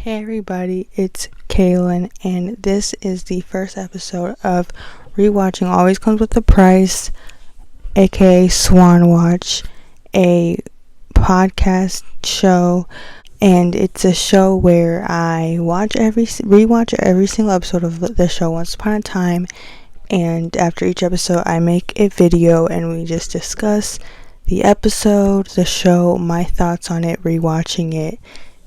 Hey everybody, it's Kaylin, and this is the first episode of Rewatching Always Comes with a Price, aka Swan Watch, a podcast show, and it's a show where I rewatch every single episode of the show once upon a time, and after each episode I make a video and we just discuss the episode, the show, my thoughts on it, rewatching it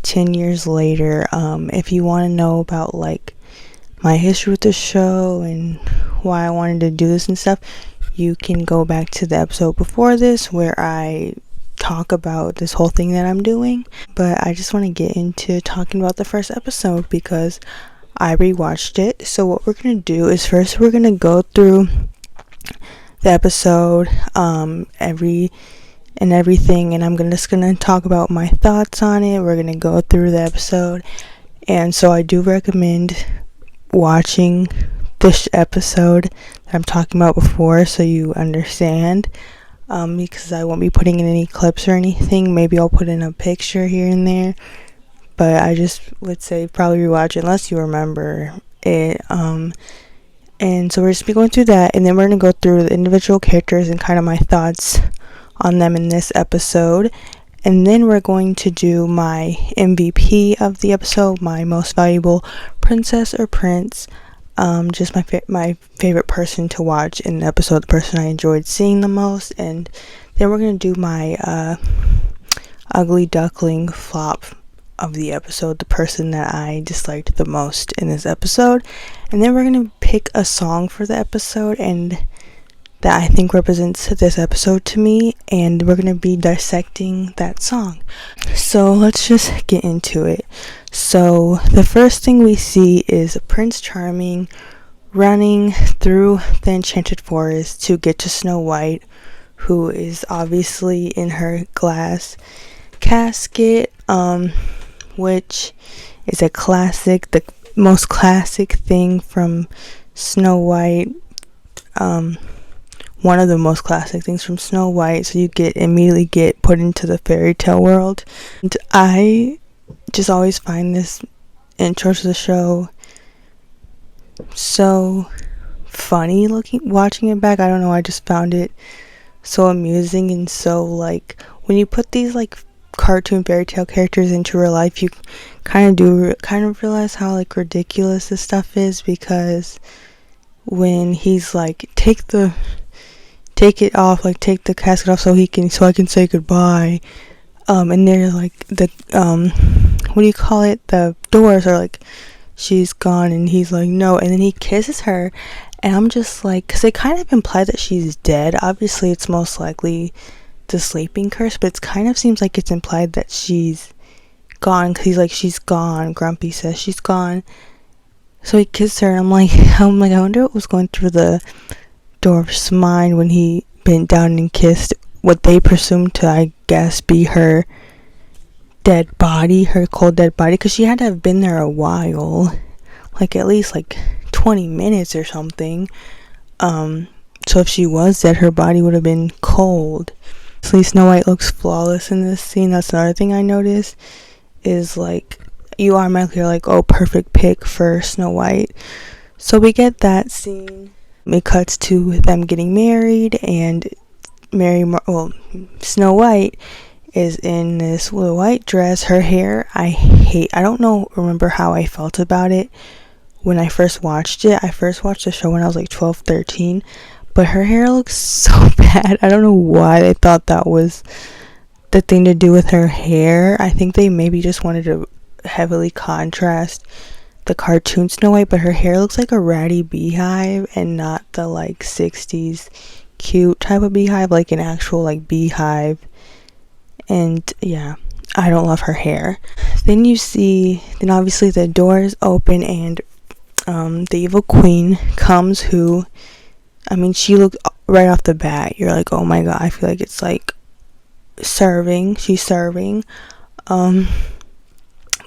10 years later. If you want to know about like my history with the show and why I wanted to do this and stuff, you can go back to the episode before this where I talk about this whole thing that I'm doing. But I just want to get into talking about the first episode because I rewatched it. So what we're going to do is first we're going to go through the episode everything, and I'm just gonna talk about my thoughts on it. We're gonna go through the episode, and so I do recommend watching this episode that I'm talking about before so you understand, because I won't be putting in any clips or anything. Maybe I'll put in a picture here and there, but I just would say probably rewatch it unless you remember it. And so we're just be going through that, and then we're gonna go through the individual characters and kind of my thoughts on them in this episode, and then we're going to do my MVP of the episode, my most valuable princess or prince, just my favorite person to watch in the episode, the person I enjoyed seeing the most, and then we're going to do my ugly duckling flop of the episode, the person that I disliked the most in this episode, and then we're going to pick a song for the episode and that I think represents this episode to me, and we're going to be dissecting that song. So let's just get into it. So the first thing we see is Prince Charming running through the enchanted forest to get to Snow White, who is obviously in her glass casket, which is a classic, the most classic thing from Snow White, one of the most classic things from Snow White, so you immediately get put into the fairy tale world. And I just always find this intro to the show so funny watching it back. I don't know, I just found it so amusing, and so like when you put these like cartoon fairy tale characters into real life, you kind of realize how like ridiculous this stuff is, because when he's like take it off, like take the casket off so I can say goodbye, and they're like the what do you call it, the doors are like she's gone, and he's like no, and then he kisses her, and I'm just like, because they kind of imply that she's dead. Obviously it's most likely the sleeping curse, but it kind of seems like it's implied that she's gone, because he's like she's gone, Grumpy says she's gone, so he kissed her, and I'm like I wonder what was going through the dwarf's mind when he bent down and kissed what they presumed to, I guess, be her dead body, her cold dead body, because she had to have been there a while, like at least like 20 minutes or something. So if she was dead, her body would have been cold. So Snow White looks flawless in this scene. That's another thing I noticed, is like you automatically are like, oh, perfect pick for Snow White. So we get that scene. It cuts to them getting married, and Snow White is in this little white dress. Her hair, I don't remember how I felt about it when I first watched it. I first watched the show when I was like 12, 13, but her hair looks so bad. I don't know why they thought that was the thing to do with her hair. I think they maybe just wanted to heavily contrast the cartoon Snow White, but her hair looks like a ratty beehive and not the like 60s cute type of beehive, like an actual like beehive. And yeah, I don't love her hair. Then obviously the doors open, and the evil queen comes, who, I mean, she looked right off the bat, you're like, oh my god, I feel like it's like she's serving.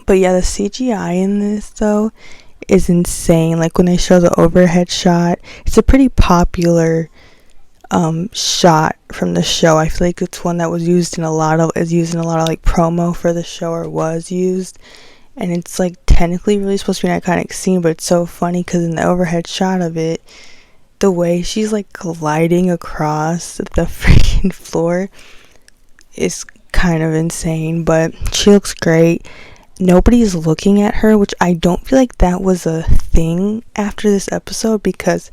But yeah, the CGI in this though is insane. Like when they show the overhead shot, it's a pretty popular shot from the show. I feel like it's one that was used in a lot of like promo for the show, or was used, and it's like technically really supposed to be an iconic scene, but it's so funny because in the overhead shot of it, the way she's like gliding across the freaking floor is kind of insane, but she looks great. Nobody's looking at her, which I don't feel like that was a thing after this episode, because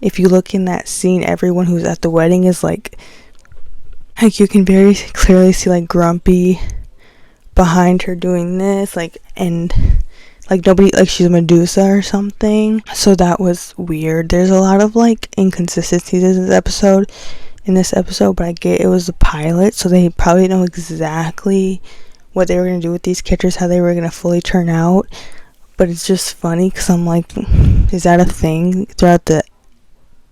if you look in that scene, everyone who's at the wedding is like you can very clearly see like Grumpy behind her doing this, like, and like nobody, like she's Medusa or something. So that was weird. There's a lot of like inconsistencies in this episode, but I get it was a pilot, so they probably know exactly what they were going to do with these characters, how they were going to fully turn out. But it's just funny because I'm like, is that a thing throughout the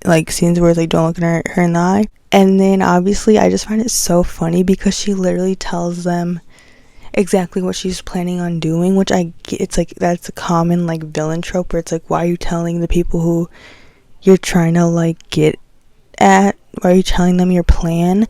like scenes where it's like, don't look at her in the eye? And then obviously I just find it so funny because she literally tells them exactly what she's planning on doing, which I get. It's like that's a common like villain trope where it's like, why are you telling the people who you're trying to like get at, why are you telling them your plan?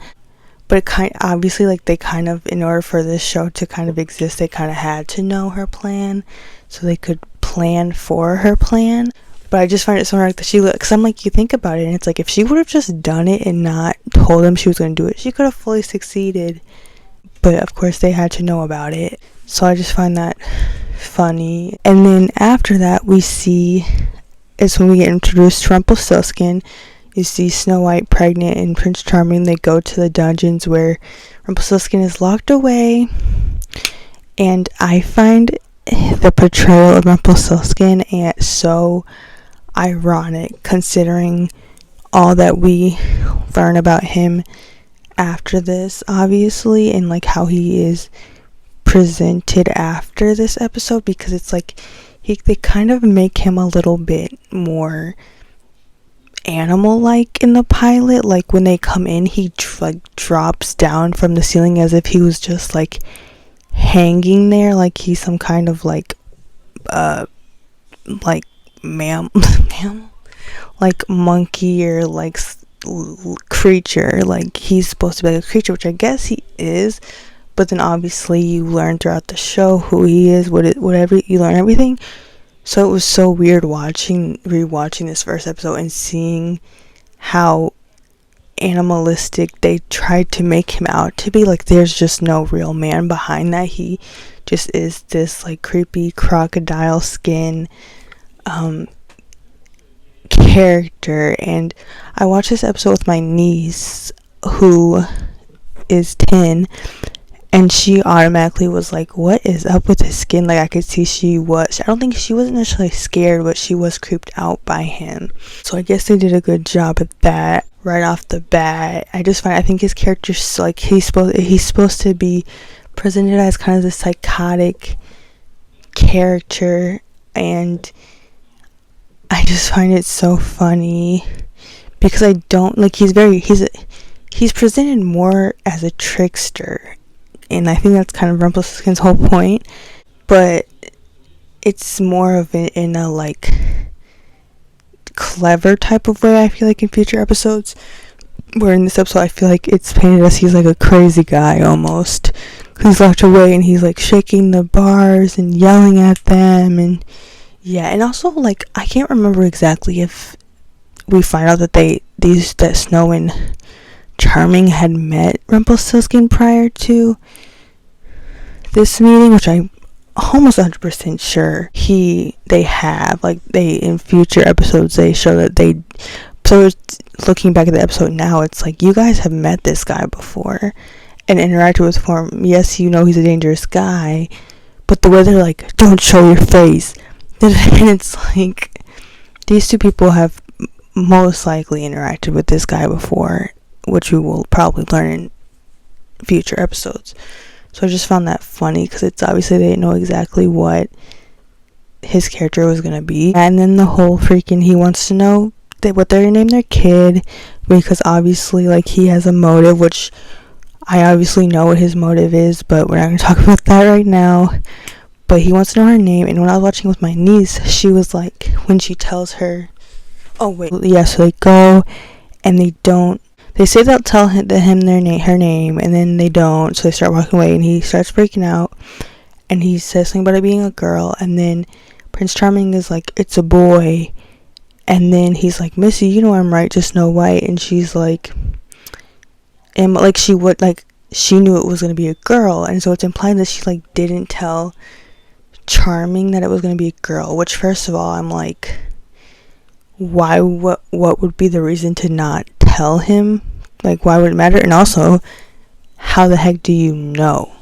But it obviously, like, they kind of, in order for this show to kind of exist, they kind of had to know her plan so they could plan for her plan. But I just find it so ironic that because I'm like, you think about it, and it's like, if she would have just done it and not told them she was going to do it, she could have fully succeeded. But of course they had to know about it. So I just find that funny. And then after that, we see, is when we get introduced to Rumpelstiltskin. You see Snow White pregnant and Prince Charming. They go to the dungeons where Rumpelstiltskin is locked away. And I find the portrayal of Rumpelstiltskin so ironic, considering all that we learn about him after this, obviously, and like how he is presented after this episode, because it's like they kind of make him a little bit more animal-like in the pilot. Like when they come in, he like drops down from the ceiling as if he was just like hanging there, like he's some kind of like mammal like monkey or like creature. Like he's supposed to be like a creature, which I guess he is, but then obviously you learn throughout the show who he is, whatever, you learn everything. So it was so weird rewatching this first episode and seeing how animalistic they tried to make him out to be. Like there's just no real man behind that. He just is this like creepy crocodile skin character. And I watched this episode with my niece, who is 10, and she automatically was like, what is up with his skin? Like I could see I don't think she wasn't necessarily scared, but she was creeped out by him. So I guess they did a good job at that right off the bat. I think his character's like, he's supposed to be presented as kind of this psychotic character, and I just find it so funny because I don't like, he's presented more as a trickster, and I think that's kind of Rumpelstiltskin's whole point, but it's more of it in a like clever type of way, I feel like, in future episodes, where in this episode I feel like it's painted as he's like a crazy guy almost. He's locked away and he's like shaking the bars and yelling at them, and yeah. And also, like, I can't remember exactly if we find out that that Snow and Charming had met Rumpelstiltskin prior to this meeting, which I'm almost 100% sure they have. Like, in future episodes they show that so looking back at the episode now, it's like, you guys have met this guy before and interacted with him. Yes, you know he's a dangerous guy, but the way they're like, don't show your face, and it's like, these two people have most likely interacted with this guy before, which we will probably learn in future episodes. So I just found that funny because it's obviously they didn't know exactly what his character was gonna be. And then the whole freaking, he wants to know what they're gonna name their kid, because obviously, like, he has a motive, which I obviously know what his motive is, but we're not gonna talk about that right now. But he wants to know her name, and when I was watching with my niece, she was like, when she tells her, oh wait, yeah, so they go and they say they'll tell him her name, and then they don't, so they start walking away and he starts breaking out. and he says something about it being a girl, and then Prince Charming is like, it's a boy, and then he's like, Missy, you know I'm right, just Snow White, and she's like, and like she knew it was gonna be a girl, and so it's implied that she like didn't tell Charming that it was gonna be a girl, which first of all, I'm like, why, what would be the reason to not tell him? Like, why would it matter? And also, how the heck do you know?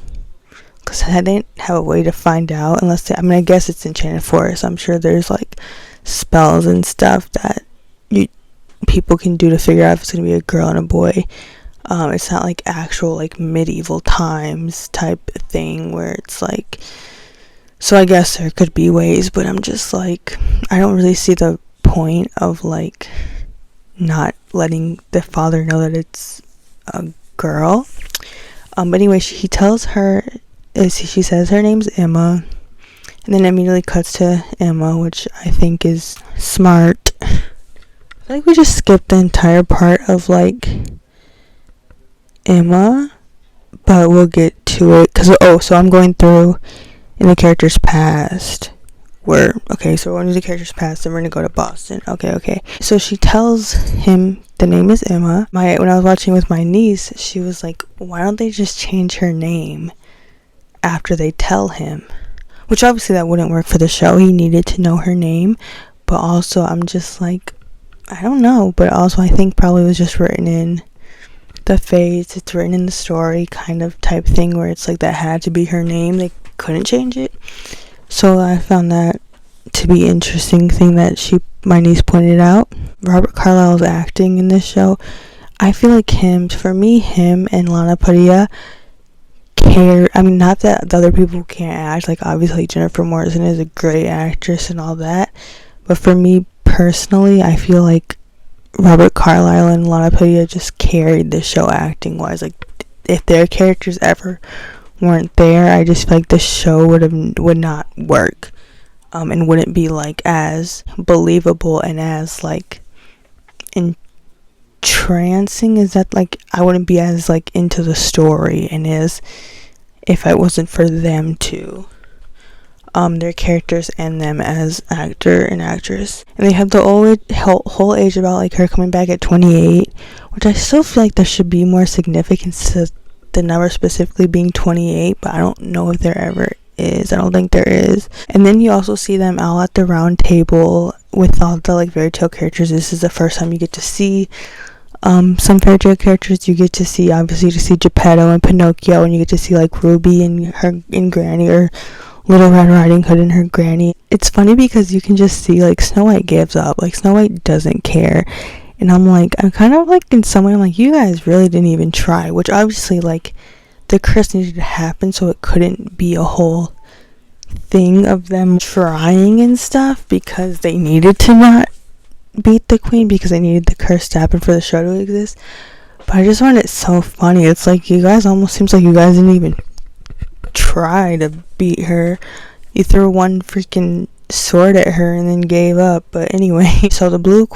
Because I didn't have a way to find out unless I guess it's Enchanted Forest. I'm sure there's like spells and stuff that people can do to figure out if it's gonna be a girl and a boy. It's not like actual like medieval times type thing where it's like, so I guess there could be ways, but I'm just like, I don't really see the point of like not letting the father know that it's a girl. But anyway, he tells her, she says her name's Emma, and then immediately cuts to Emma, which I think is smart. I feel like we just skipped the entire part of like Emma, but we'll get to it, so I'm going through in the character's past. So we're going to the character's past, and we're gonna go to Boston. Okay. So she tells him the name is Emma. When I was watching with my niece, she was like, why don't they just change her name after they tell him? Which obviously that wouldn't work for the show. He needed to know her name, but also I'm just like, I don't know, but also I think probably it was just written in the phase, it's written in the story kind of type thing where it's like that had to be her name, they couldn't change it. So I found that to be interesting thing that my niece pointed out. Robert Carlyle's acting in this show, I feel like him and Lana Padilla care. I mean, not that the other people can't act, like obviously Jennifer Morrison is a great actress and all that, but for me personally, I feel like Robert Carlyle and Lana Padilla just carried the show acting wise. Like, if their characters ever weren't there, I just feel like the show would not work, and wouldn't be like as believable and as like entrancing. Is that like, I wouldn't be as like into the story and as if it wasn't for them too. Their characters and them as actor and actress, and they have the whole age about like her coming back at 28, which I still feel like there should be more significance to the number specifically being 28, but I don't know if there ever is. I don't think there is. And then you also see them out at the round table with all the like fairy tale characters. This is the first time you get to see some fairy tale characters. You get to see Geppetto and Pinocchio, and you get to see like Ruby and Granny, or Little Red Riding Hood and her granny. It's funny because you can just see like Snow White gives up. Like, Snow White doesn't care. And I'm kind of like, in some way, I'm like, you guys really didn't even try. Which obviously, like, the curse needed to happen, so it couldn't be a whole thing of them trying and stuff, because they needed to not beat the queen, because they needed the curse to happen for the show to exist. But I just find it so funny. It's like, you guys almost seems like you guys didn't even try to beat her. You threw one freaking sword at her and then gave up. But anyway, so the blue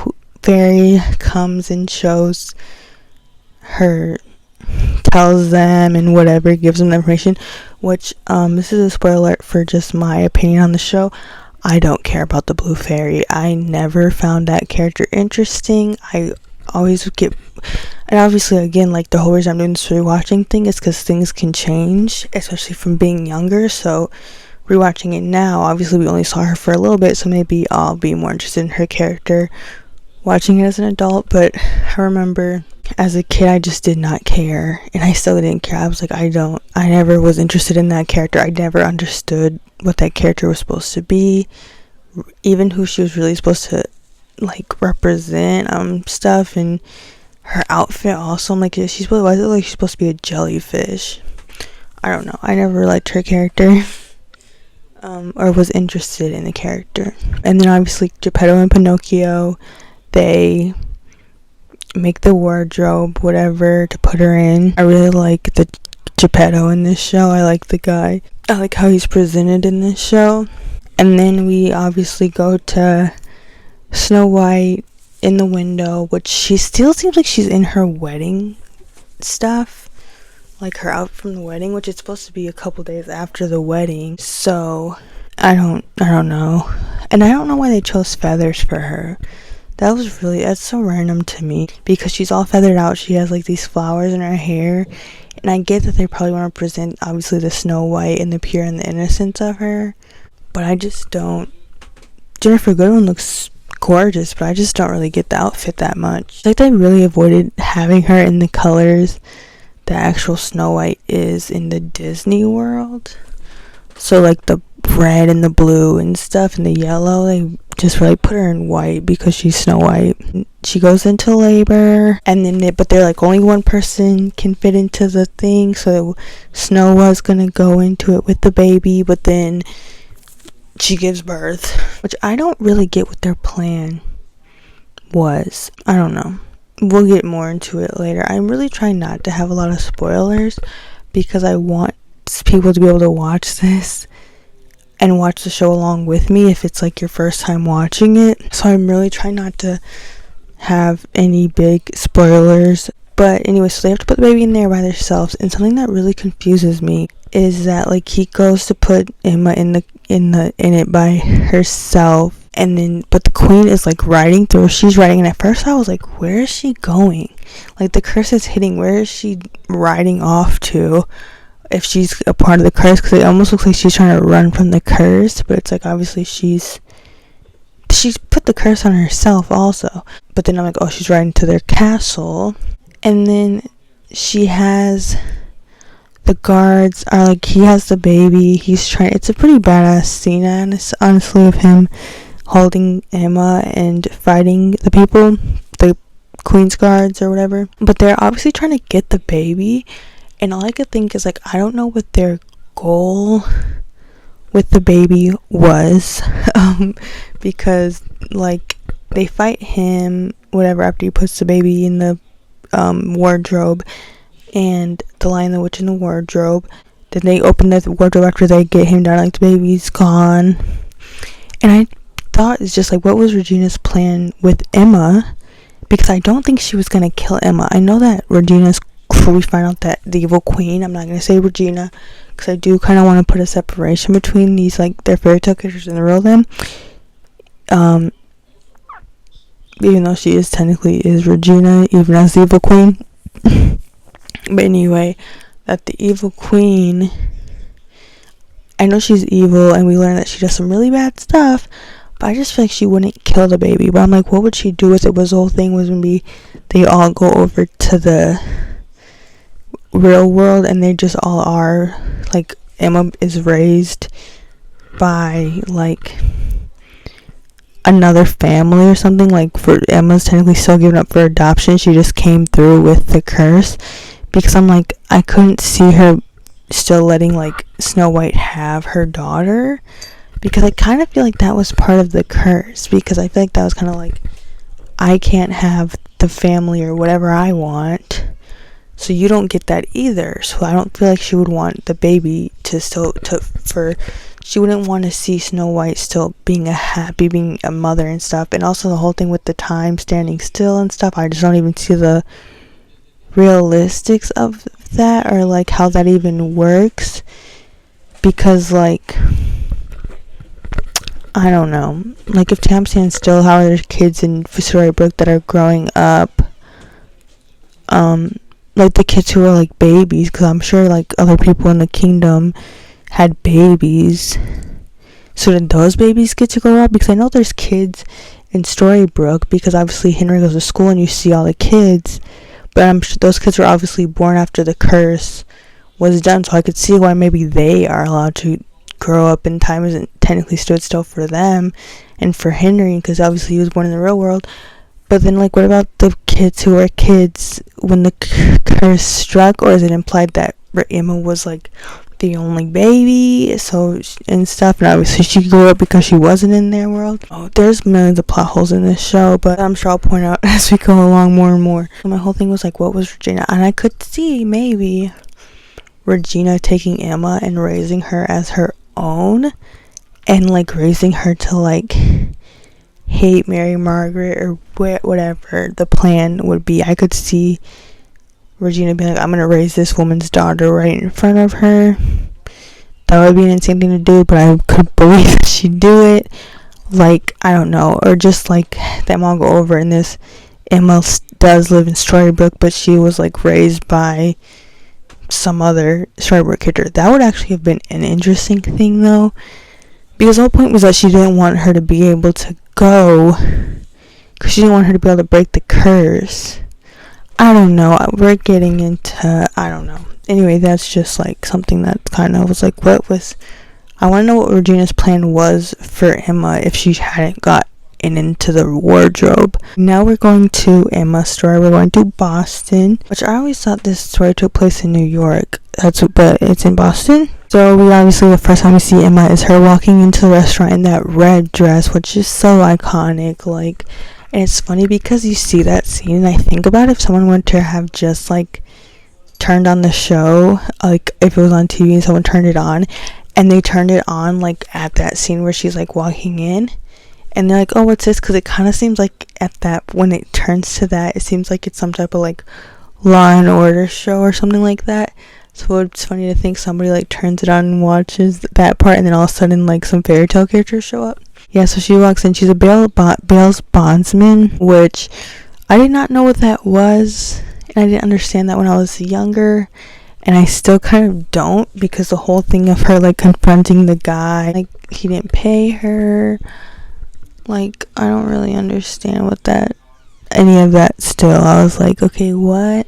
fairy comes and shows her, tells them and whatever, gives them the information, which this is a spoiler alert for just my opinion on the show. I don't care about the blue fairy. I never found that character interesting. I always get, and obviously again, like, the whole reason I'm doing this rewatching thing is because things can change, especially from being younger. So rewatching it now, obviously we only saw her for a little bit, so maybe I'll be more interested in her character watching it as an adult. But I remember as a kid I just did not care, and I still didn't care. I was like, I never was interested in that character. I never understood what that character was supposed to be, even who she was really supposed to like represent stuff. And her outfit also, I'm like, why is it like she's supposed to be a jellyfish? I don't know. I never liked her character, or was interested in the character. And then obviously Geppetto and Pinocchio, they make the wardrobe, whatever, to put her in. I really like the Geppetto in this show. I like the guy. I like how he's presented in this show. And then we obviously go to Snow White in the window, which she still seems like she's in her wedding stuff. like her outfit from the wedding, which is supposed to be a couple days after the wedding. So I don't know. And I don't know why they chose feathers for her. That's so random to me, because she's all feathered out. She has like these flowers in her hair, and I get that they probably want to present obviously the Snow White and the pure and the innocence of her, but I just don't. Jennifer Goodwin looks gorgeous, but I just don't really get the outfit that much. Like, they really avoided having her in the colors the actual Snow White is in the Disney world. So like the red and the blue and stuff and the yellow, they just really put her in white because she's Snow White. She goes into labor, and then but they're like, only one person can fit into the thing, so Snow was gonna go into it with the baby, but then she gives birth, which I don't really get what their plan was. I don't know. We'll get more into it later. I'm really trying not to have a lot of spoilers because I want people to be able to watch this and watch the show along with me if it's like your first time watching it. So I'm really trying not to have any big spoilers. But anyway, so they have to put the baby in there by themselves, and something that really confuses me is that like he goes to put Emma in it by herself, and then but the queen is like riding through. She's riding, and at first I was like, where is she going? Like, the curse is hitting. Where is she riding off to? If she's a part of the curse, because it almost looks like she's trying to run from the curse, but it's like obviously she's put the curse on herself also. But then I'm like, oh, she's riding to their castle, and then she has the guards are like, he has the baby, he's trying. It's a pretty badass scene, honestly, of him holding Emma and fighting the people, the queen's guards or whatever. But they're obviously trying to get the baby, and all I could think is like, I don't know what their goal with the baby was. Because like they fight him whatever after he puts the baby in the wardrobe, and the Lion, the Witch, and the Wardrobe. Then they open the wardrobe after they get him down, like the baby's gone. And I thought, it's just like, what was Regina's plan with Emma? Because I don't think she was gonna kill Emma. I know that we find out that the evil queen, I'm not gonna say Regina, because I do kind of want to put a separation between these, like, their fairy tale characters and the real them. Even though she is Regina, even as the evil queen. But anyway, that the evil queen, I know she's evil, and we learn that she does some really bad stuff, but I just feel like she wouldn't kill the baby. But I'm like, what would she do with it? Was the whole thing was gonna be they all go over to the real world, and they just all are, like, Emma is raised by like another family or something. Like, for Emma's technically still given up for adoption, she just came through with the curse. Because I'm like, I couldn't see her still letting like Snow White have her daughter, because I kind of feel like that was part of the curse, because I feel like that was kind of like, I can't have the family or whatever I want, so you don't get that either. So I don't feel like she would want the baby she wouldn't want to see Snow White still being a mother and stuff. And also the whole thing with the time standing still and stuff, I just don't even see the realistics of that, or like how that even works, because like, I don't know, like if time stands still, how are there kids in Storybrooke that are growing up, like the kids who are like babies, because I'm sure like other people in the kingdom had babies, so did those babies get to grow up? Because I know there's kids in Storybrooke, because obviously Henry goes to school and you see all the kids, but I'm sure those kids were obviously born after the curse was done, so I could see why maybe they are allowed to grow up and time isn't technically stood still for them and for Henry, because obviously he was born in the real world. But then, like, what about the kids who were kids when the curse struck? Or is it implied that Emma was like the only baby, so and stuff, and obviously she grew up because she wasn't in their world? Oh, there's millions of plot holes in this show, but I'm sure I'll point out as we go along more and more. So my whole thing was like, what was Regina? And I could see maybe Regina taking Emma and raising her as her own, and like raising her to like hate Mary Margaret or whatever the plan would be. I could see Regina being like, I'm gonna raise this woman's daughter right in front of her. That would be an insane thing to do, but I could believe that she'd do it. Like, I don't know, or just like them all go over in this. Emma does live in Storybrooke, but she was like raised by some other Storybrooke character. That would actually have been an interesting thing though, because the whole point was that she didn't want her to be able to go, because she didn't want her to be able to break the curse. I don't know, we're getting into, I don't know. Anyway, that's just like something that kind of was like, I want to know what Regina's plan was for Emma if she hadn't got into the wardrobe. Now we're going to Emma's story. We're going to Boston, which I always thought this story took place in New York. But it's in Boston. So we obviously, the first time we see Emma is her walking into the restaurant in that red dress, which is so iconic. Like, and it's funny because you see that scene and I think about if someone were to have just like turned on the show, like if it was on TV and someone turned it on, and they turned it on like at that scene where she's like walking in, and they're like, oh, what's this? Because it kind of seems like at that, when it turns to that, it seems like it's some type of like Law and Order show or something like that. So it's funny to think somebody like turns it on and watches that part, and then all of a sudden like some fairy tale characters show up. Yeah, so she walks in. She's a bail's bondsman, which I did not know what that was, and I didn't understand that when I was younger, and I still kind of don't, because the whole thing of her like confronting the guy, like he didn't pay her, like I don't really understand what that, any of that still. I was like, okay, what?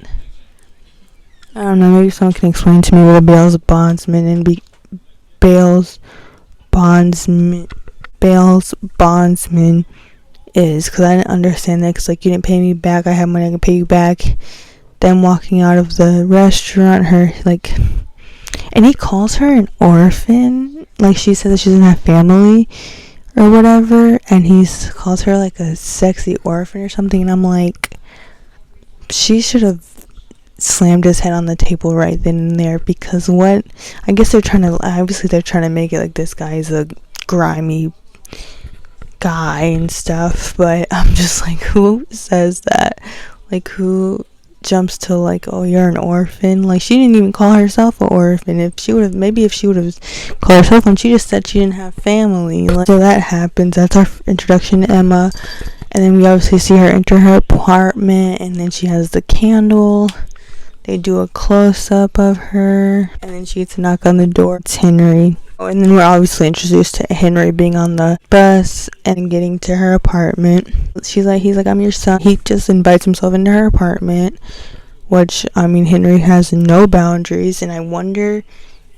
I don't know, maybe someone can explain to me what a bail's bondsman and bail's bondsman is, because I didn't understand that, because like you didn't pay me back, I have money, I can pay you back. Them walking out of the restaurant, her like, and he calls her an orphan, like she said that she doesn't have family or whatever, and he calls her like a sexy orphan or something, and I'm like, she should have slammed his head on the table right then and there, because what, I guess they're trying to make it like this guy is a grimy guy and stuff, but I'm just like, who says that? Like, who jumps to like, oh, you're an orphan? Like, she didn't even call herself an orphan. If she would have called herself one, she just said she didn't have family. Like, so that happens. That's our introduction to Emma, and then we obviously see her enter her apartment, and then she has the candle. They do a close-up of her, and then she gets a knock on the door. It's Henry. Oh, and then we're obviously introduced to Henry being on the bus and getting to her apartment. He's like, I'm your son. He just invites himself into her apartment, which, I mean, Henry has no boundaries, and I wonder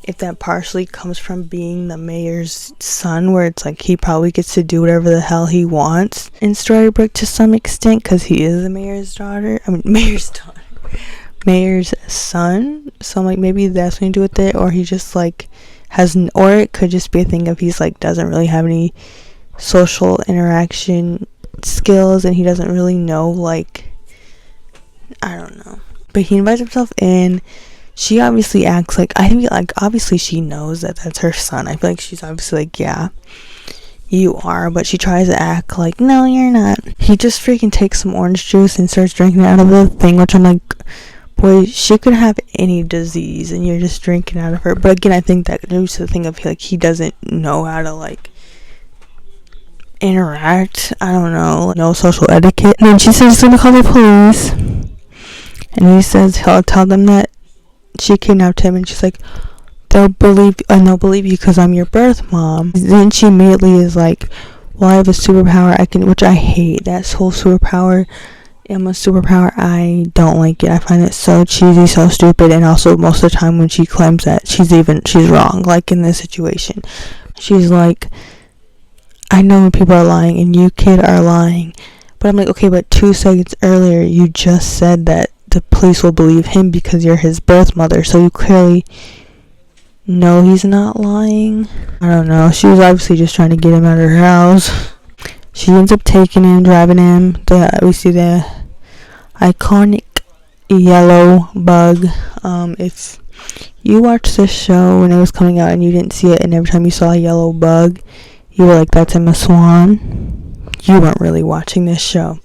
if that partially comes from being the mayor's son, where it's like he probably gets to do whatever the hell he wants in Storybrooke to some extent, because he is the mayor's son. So I'm like, maybe that's something to do with it, or he just like or it could just be a thing of he's like doesn't really have any social interaction skills, and he doesn't really know, like, I don't know. But he invites himself in. She obviously acts like, I think like obviously she knows that that's her son. I feel like she's obviously like, yeah, you are, but she tries to act like, no, you're not. He just freaking takes some orange juice and starts drinking it out of the thing, which I'm like, boy, she could have any disease and you're just drinking out of her. But again, I think that goes to the thing of like he doesn't know how to like interact. I don't know, no social etiquette. And then she says she's gonna call the police, and he says he'll tell them that she kidnapped him, and she's like, they'll believe you because I'm your birth mom. Then she immediately is like, well, I have a superpower, which I hate. That whole superpower, Emma's superpower, I don't like it. I find it so cheesy, so stupid, and also most of the time when she claims that she's wrong, like in this situation. She's like, I know when people are lying, and you kid are lying. But I'm like, okay, but 2 seconds earlier you just said that the police will believe him because you're his birth mother, so you clearly know he's not lying. I don't know. She was obviously just trying to get him out of her house. She ends up taking him, driving him. We see the iconic yellow bug. If you watched this show when it was coming out and you didn't see it, and every time you saw a yellow bug, you were like, that's Emma Swan, you weren't really watching this show.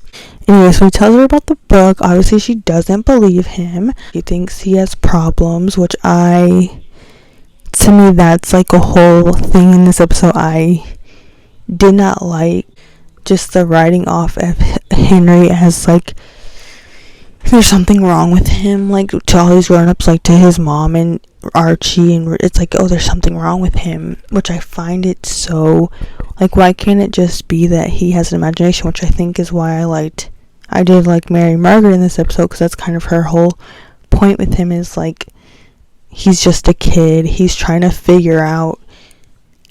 Anyway, so he tells her about the book. Obviously, she doesn't believe him. She thinks he has problems, which to me, that's like a whole thing in this episode I did not like. Just the writing off of Henry as like there's something wrong with him, like to all these grown-ups, like to his mom and Archie, and it's like, oh, there's something wrong with him, which I find it so, like, why can't it just be that he has an imagination, which I think is why I did like Mary Margaret in this episode, because that's kind of her whole point with him, is like he's just a kid, he's trying to figure out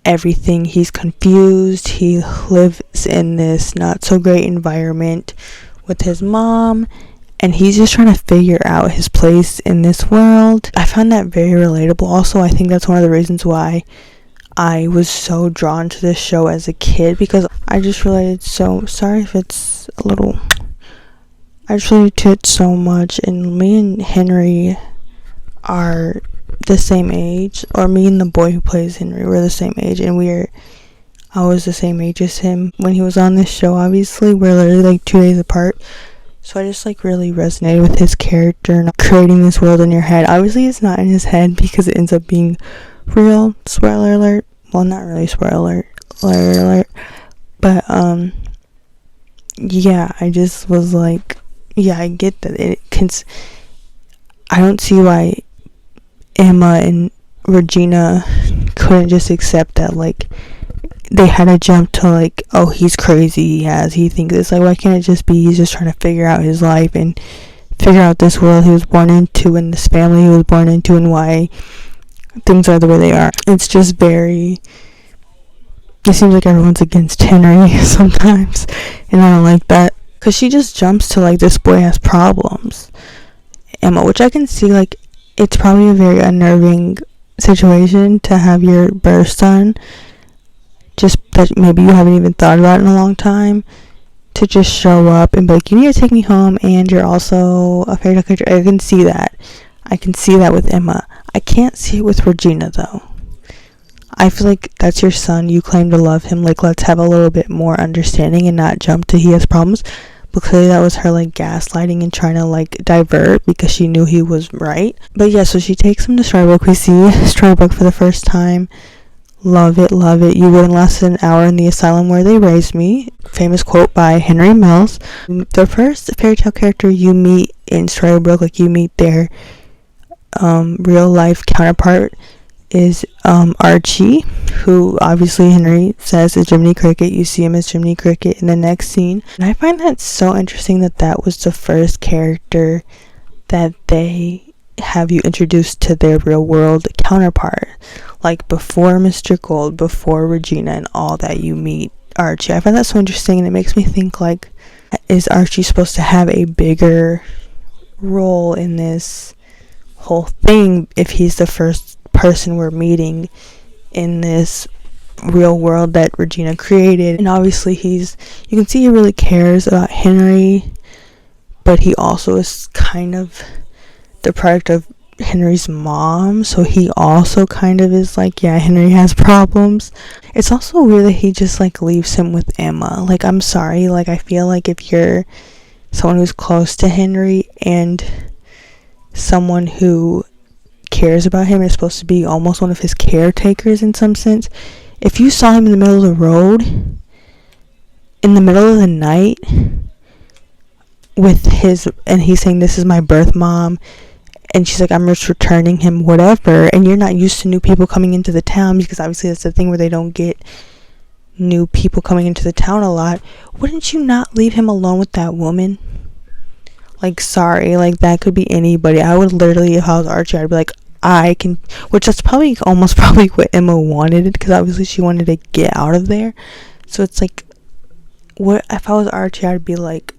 everything, he's confused, he lives in this not so great environment with his mom, and he's just trying to figure out his place in this world. I found that very relatable. Also, I think that's one of the reasons why I was so drawn to this show as a kid, because I just related so, sorry if it's a little, I just related to it so much, and me and Henry are the same age, or me and the boy who plays Henry were the same age, and I was the same age as him when he was on this show. Obviously, we're literally like 2 days apart. So I just like really resonated with his character and creating this world in your head. Obviously it's not in his head because it ends up being real. Spoiler alert. Well, not really spoiler alert. But yeah, I just was like, yeah, I get that I don't see why Emma and Regina couldn't just accept that, like, they had to jump to like, oh, he's crazy, he thinks this. Like, why can't it just be he's just trying to figure out his life and figure out this world he was born into and this family he was born into and why things are the way they are. It's just it seems like everyone's against Henry sometimes, and I don't like that, because she just jumps to like, this boy has problems, Emma, which I can see, like, it's probably a very unnerving situation to have your birth son, just that maybe you haven't even thought about in a long time, to just show up and be like, you need to take me home, and you're also a fairy tale character. I can see that with Emma. I can't see it with Regina, though. I feel like that's your son, you claim to love him, like, let's have a little bit more understanding and not jump to he has problems. But clearly that was her like gaslighting and trying to like divert, because she knew he was right. But yeah, so she takes him to Storybook. We see Storybook for the first time. Love it. You wouldn't last an hour in the asylum where they raised me. Famous quote by Henry Mills. The first fairy tale character you meet in Storybook, like you meet their real life counterpart, is Archie, who obviously Henry says is Jiminy Cricket. You see him as Jiminy Cricket in the next scene. And I find that so interesting that was the first character that they have you introduced to their real world counterpart. Like, before Mr. Gold, before Regina and all that, you meet Archie. I find that so interesting, and it makes me think, like, is Archie supposed to have a bigger role in this whole thing if he's the first person we're meeting in this real world that Regina created? And obviously you can see he really cares about Henry, but he also is kind of the product of Henry's mom, so he also kind of is like, yeah, Henry has problems. It's also weird that he just like leaves him with Emma. Like, I'm sorry, like, I feel like if you're someone who's close to Henry and someone who cares about him, is supposed to be almost one of his caretakers in some sense, if you saw him in the middle of the road in the middle of the night and he's saying, this is my birth mom, and she's like, I'm just returning him, whatever, and you're not used to new people coming into the town, because obviously that's the thing where they don't get new people coming into the town a lot, wouldn't you not leave him alone with that woman? Like, sorry, like, that could be anybody. I would literally, if I was Archie, I'd be like, I can, which that's probably what Emma wanted, because obviously she wanted to get out of there. So it's like, what if I was Archie? I'd be like,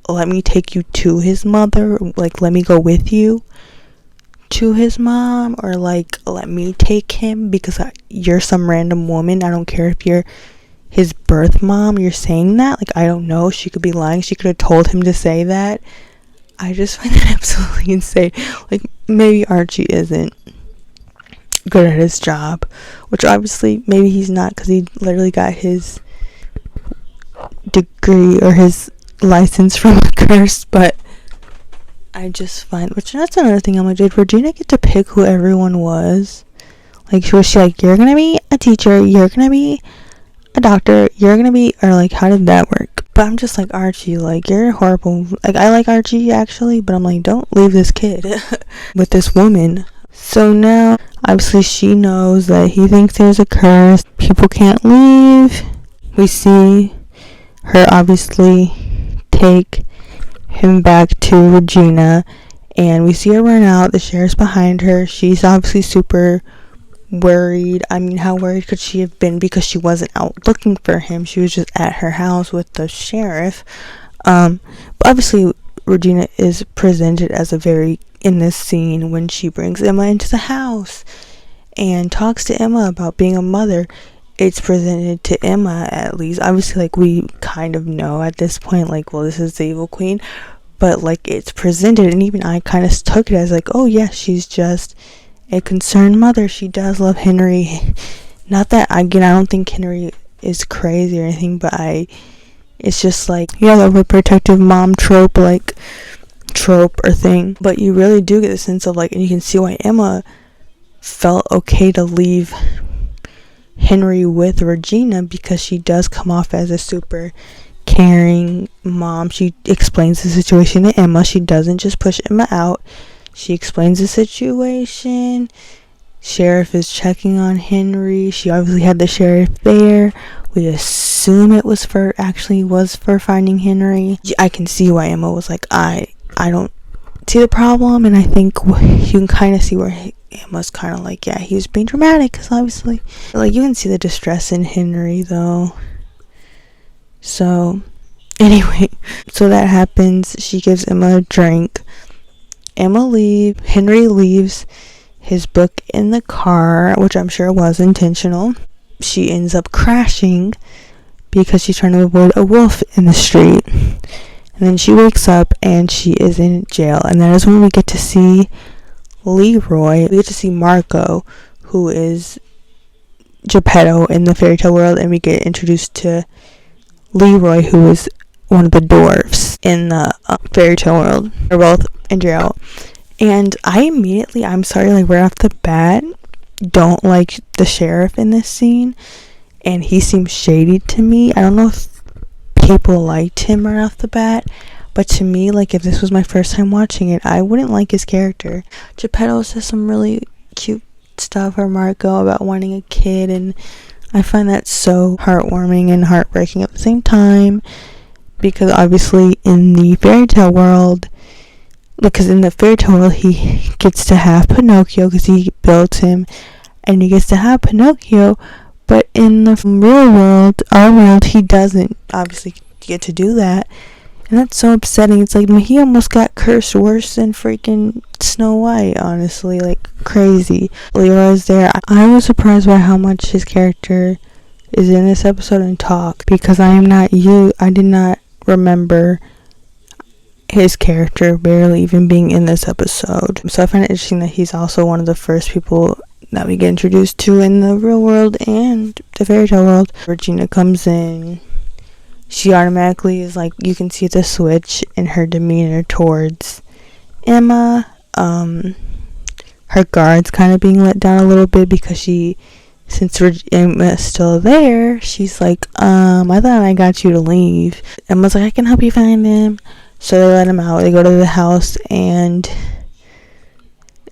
let me take you to his mother, like, let me go with you to his mom, or like, let me take him, because you're some random woman. I don't care if you're his birth mom, you're saying that. Like, I don't know, she could be lying, she could have told him to say that. I just find that absolutely insane. Like, maybe Archie isn't good at his job, which obviously maybe he's not, because he literally got his degree or his license from a curse, but I just find, which that's another thing I'm like, did Regina get to pick who everyone was? Like, was she like, you're gonna be a teacher, you're gonna be a doctor, you're gonna be, or like, how did that work? But I'm just like, Archie, like, you're horrible. Like, I like Archie actually, but I'm like, don't leave this kid with this woman. So now, obviously, she knows that he thinks there's a curse. People can't leave. We see her obviously take him back to Regina, and we see her run out. The sheriff's behind her. She's obviously super worried. I mean, how worried could she have been, because she wasn't out looking for him, she was just at her house with the sheriff. But obviously Regina is presented as a very, in this scene when she brings Emma into the house and talks to Emma about being a mother, it's presented to Emma, at least obviously, like, we kind of know at this point, like, well, this is the evil queen, but like, it's presented, and even I kind of took it as like, oh yeah, she's just a concerned mother. She does love Henry. Not that, again, I don't think Henry is crazy or anything, but it's just like, yeah, the overprotective mom trope or thing. But you really do get the sense of like, and you can see why Emma felt okay to leave Henry with Regina, because she does come off as a super caring mom. She explains the situation to Emma. She doesn't just push Emma out. She explains the situation. Sheriff is checking on Henry. She obviously had the sheriff there. We assume it was for finding Henry. I can see why Emma was like, I don't see the problem, and I think you can kind of see where Emma's kind of like, yeah, he was being dramatic, because obviously, like, you can see the distress in Henry, though. So, anyway, so that happens. She gives Emma a drink. Henry leaves his book in the car, which I'm sure was intentional. She ends up crashing because she's trying to avoid a wolf in the street. And then she wakes up and she is in jail. And that is when we get to see Leroy. We get to see Marco, who is Geppetto in the fairy tale world. And we get introduced to Leroy, who is one of the dwarves in the fairy tale world. They're both in jail. And I'm sorry, like, right off the bat, don't like the sheriff in this scene. And he seems shady to me. I don't know if people liked him right off the bat, but to me, like, if this was my first time watching it, I wouldn't like his character. Geppetto says some really cute stuff for Marco about wanting a kid, and I find that so heartwarming and heartbreaking at the same time, because obviously in the fairy tale world, he gets to have Pinocchio because he built him, and he gets to have Pinocchio, but in the real world, our world, he doesn't obviously get to do that, and that's so upsetting. It's like, he almost got cursed worse than freaking Snow White, honestly, like, crazy. Leroy's there. I was surprised by how much his character is in this episode and talk, because I did not remember his character barely even being in this episode. So I find it interesting that he's also one of the first people that we get introduced to in the real world and the fairy tale world. Regina comes in. She automatically is like, you can see the switch in her demeanor towards Emma. Her guard's kind of being let down a little bit, because since Emma's still there, she's like, I thought I got you to leave. Emma's like, I can help you find him. So they let him out. They go to the house, and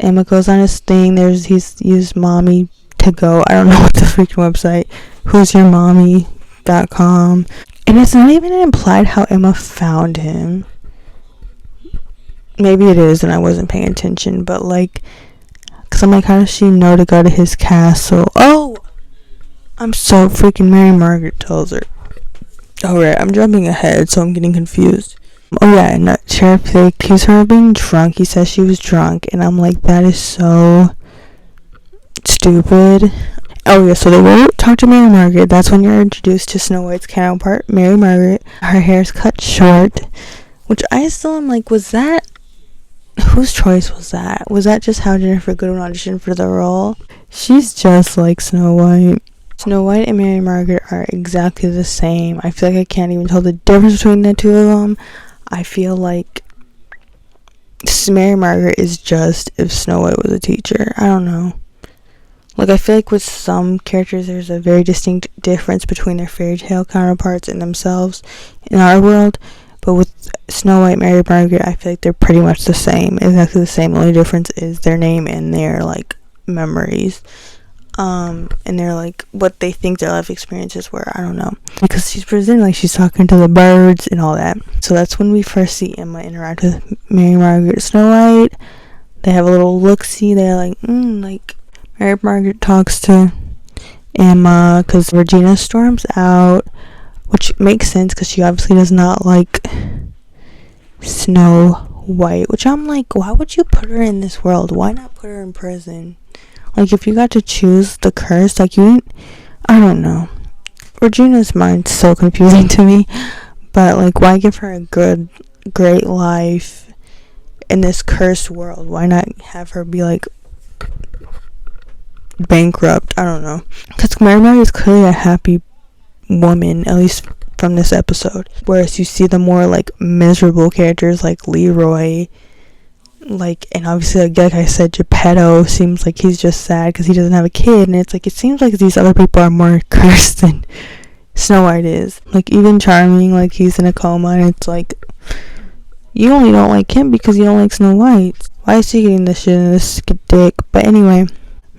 Emma goes on his thing. He's used mommy to go. I don't know what the freaking website, who'syourmommy.com. And it's not even implied how Emma found him. Maybe it is, and I wasn't paying attention, but like, because I'm like, how does she know to go to his castle? Oh! I'm so freaking Mary Margaret tells her. Alright, I'm jumping ahead, so I'm getting confused. Oh yeah, and the sheriff, they accuse her of being drunk. He says she was drunk, and I'm like, that is so stupid. Oh yeah, so they go talk to Mary Margaret. That's when you're introduced to Snow White's counterpart, Mary Margaret. Her hair's cut short, which I still am like, was that, whose choice was that? Was that just how Jennifer Goodwin auditioned for the role? She's just like Snow White. Snow White and Mary Margaret are exactly the same. I feel like I can't even tell the difference between the two of them. I feel like Mary Margaret is just if Snow White was a teacher. I don't know. Like, I feel like with some characters, there's a very distinct difference between their fairy tale counterparts and themselves in our world. But with Snow White, Mary Margaret, I feel like they're pretty much the same. Exactly the same. The only difference is their name and their, like, memories. And they're, like, what they think their life experiences were. I don't know. Because she's presenting, like, she's talking to the birds and all that. So that's when we first see Emma interact with Mary Margaret. Snow White, they have a little look-see. They're like, Mary Margaret talks to Emma because Regina storms out, which makes sense because she obviously does not like Snow White, which I'm like, why would you put her in this world? Why not put her in prison? Like, if you got to choose the curse, like, I don't know. Regina's mind's so confusing to me, but, like, why give her a great life in this cursed world? Why not have her be, like, bankrupt? I don't know. Because Mary Margaret is clearly a happy woman, at least from this episode. Whereas you see the more, like, miserable characters like Leroy, like, and obviously, like I said, Geppetto seems like he's just sad because he doesn't have a kid, and it's like, it seems like these other people are more cursed than Snow White is. Like, even Charming, like, he's in a coma, and it's like, you only don't like him because you don't like Snow White. Why is he getting this shit in this dick? But anyway,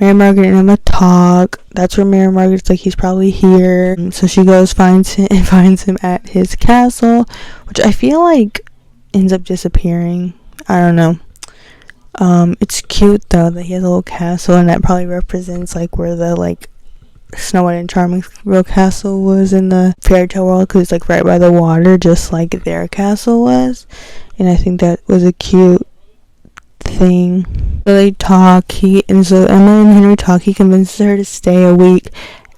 Mary Margaret and Emma talk. That's where Mary Margaret's like, he's probably here. So she goes, finds him at his castle, which I feel like ends up disappearing. I don't know. It's cute though that he has a little castle, and that probably represents like where the like Snow White and Charming's real castle was in the fairy tale world, because it's like right by the water, just like their castle was. And I think that was a cute thing. So they talk, so Emma and Henry talk. He convinces her to stay a week,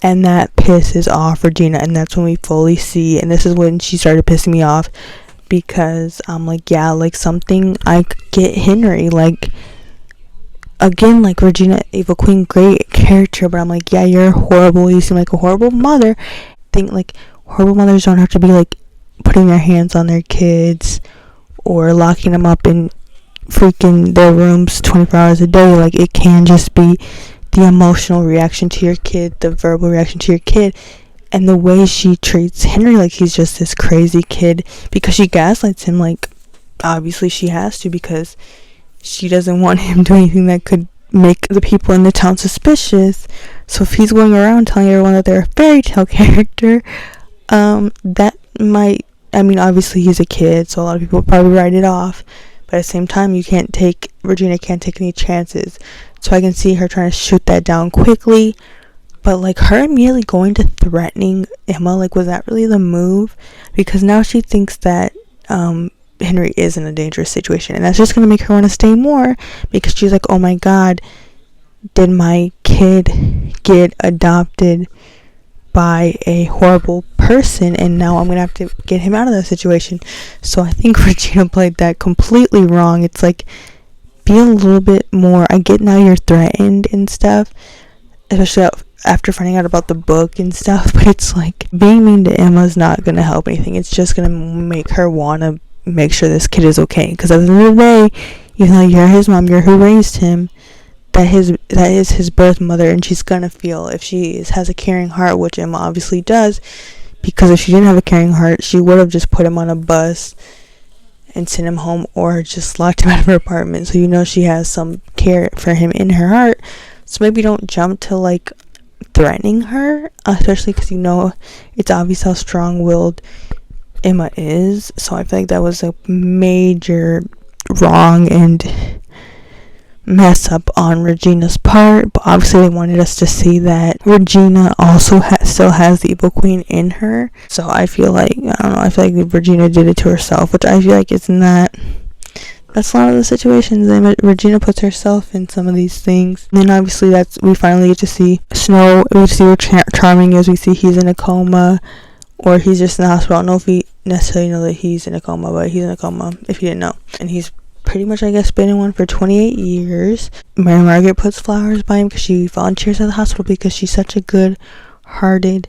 and that pisses off Regina, and that's when we fully see, and this is when she started pissing me off, because I'm like, yeah, like, something, I get Henry, like, again, like, Regina, Evil Queen, great character, but I'm like, yeah, you're horrible, you seem like a horrible mother. Think, like, horrible mothers don't have to be, like, putting their hands on their kids, or locking them up in freaking their rooms 24 hours a day. Like, it can just be the emotional reaction to your kid, the verbal reaction to your kid. And the way she treats Henry like he's just this crazy kid, because she gaslights him, like, obviously she has to, because she doesn't want him doing anything that could make the people in the town suspicious. So if he's going around telling everyone that they're a fairy tale character, that might, I mean, obviously he's a kid, so a lot of people probably write it off, but at the same time, Regina can't take any chances. So I can see her trying to shoot that down quickly. But, like, her immediately going to threatening Emma, like, was that really the move? Because now she thinks that Henry is in a dangerous situation, and that's just going to make her want to stay more, because she's like, oh my god, did my kid get adopted by a horrible person, and now I'm going to have to get him out of that situation. So I think Regina played that completely wrong. It's like, be a little bit more, I get now you're threatened and stuff, especially after finding out about the book and stuff, but it's like, being mean to Emma's not gonna help anything. It's just gonna make her wanna make sure this kid is okay, because at the end of the day, even though you're his mom, you're who raised him, that is his birth mother, and she's gonna feel, if she has a caring heart, which Emma obviously does, because if she didn't have a caring heart, she would have just put him on a bus and sent him home, or just locked him out of her apartment. So you know she has some care for him in her heart. So maybe don't jump to, like, threatening her, especially because you know it's obvious how strong-willed Emma is. So I feel like that was a major wrong and mess up on Regina's part, but obviously they wanted us to see that Regina also still has the Evil Queen in her. So I feel like, I don't know, I feel like Regina did it to herself, which I feel like it's not. That's a lot of the situations Regina puts herself in some of these things. And then obviously we finally get to see Snow. We see where Charming is. We see he's in a coma, or he's just in the hospital. I don't know if we necessarily know that he's in a coma, but he's in a coma, if you didn't know. And he's pretty much, I guess, been in one for 28 years. Mary Margaret puts flowers by him because she volunteers at the hospital because she's such a good hearted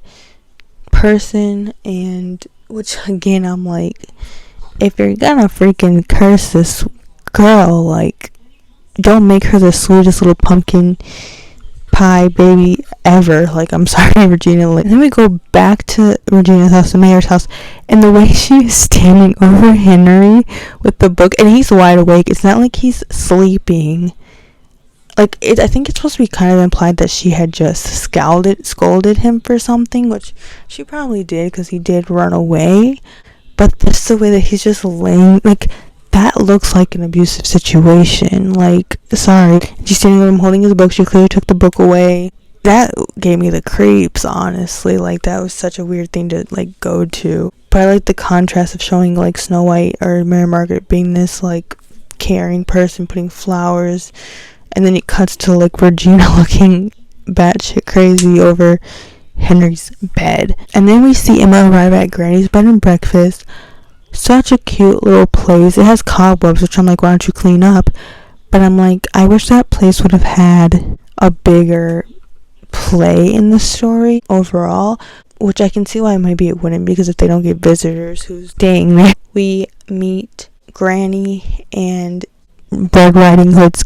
person, and which again, I'm like, if you're gonna freaking curse this girl, like, don't make her the sweetest little pumpkin pie baby ever. Like, I'm sorry, Regina. Like, then we go back to Regina's house, the mayor's house, and the way she is standing over Henry with the book, and he's wide awake. It's not like he's sleeping. Like, I think it's supposed to be kind of implied that she had just scolded him for something, which she probably did, because he did run away. But this the way that he's just laying, like, that looks like an abusive situation. Like, sorry. She's standing over him holding his book. She clearly took the book away. That gave me the creeps, honestly. Like, that was such a weird thing to, like, go to. But I like the contrast of showing, like, Snow White or Mary Margaret being this, like, caring person, putting flowers. And then it cuts to, like, Regina looking batshit crazy over Henry's bed. And then we see Emma arrive at Granny's bed and breakfast. Such a cute little place. It has cobwebs, which I'm like, why don't you clean up? But I'm like, I wish that place would have had a bigger play in the story overall, which I can see why maybe it wouldn't, because if they don't get visitors who's staying there. We meet Granny and Red Riding Hood's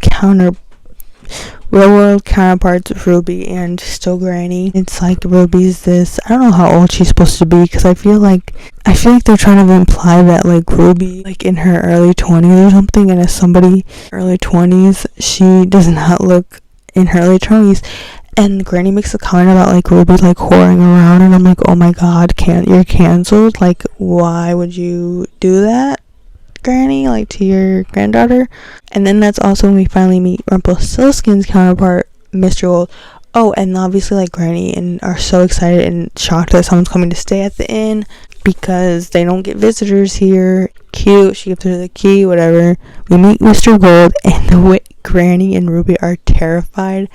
real world counterparts, Ruby and still Granny. It's like Ruby's this, I don't know how old she's supposed to be, because I feel like they're trying to imply that, like, Ruby, like, in her early 20s or something, and as somebody early 20s, she does not look in her early 20s. And Granny makes a comment about, like, Ruby, like, whoring around, and I'm like, oh my god, you're canceled. Like, why would you do that, Granny, like, to your granddaughter? And then that's also when we finally meet Rumpelstiltskin's counterpart, Mr. Gold. Oh, and obviously, like, Granny and are so excited and shocked that someone's coming to stay at the inn, because they don't get visitors here. Cute, she gives her the key, whatever. We meet Mr. Gold, and the way Granny and Ruby are terrified,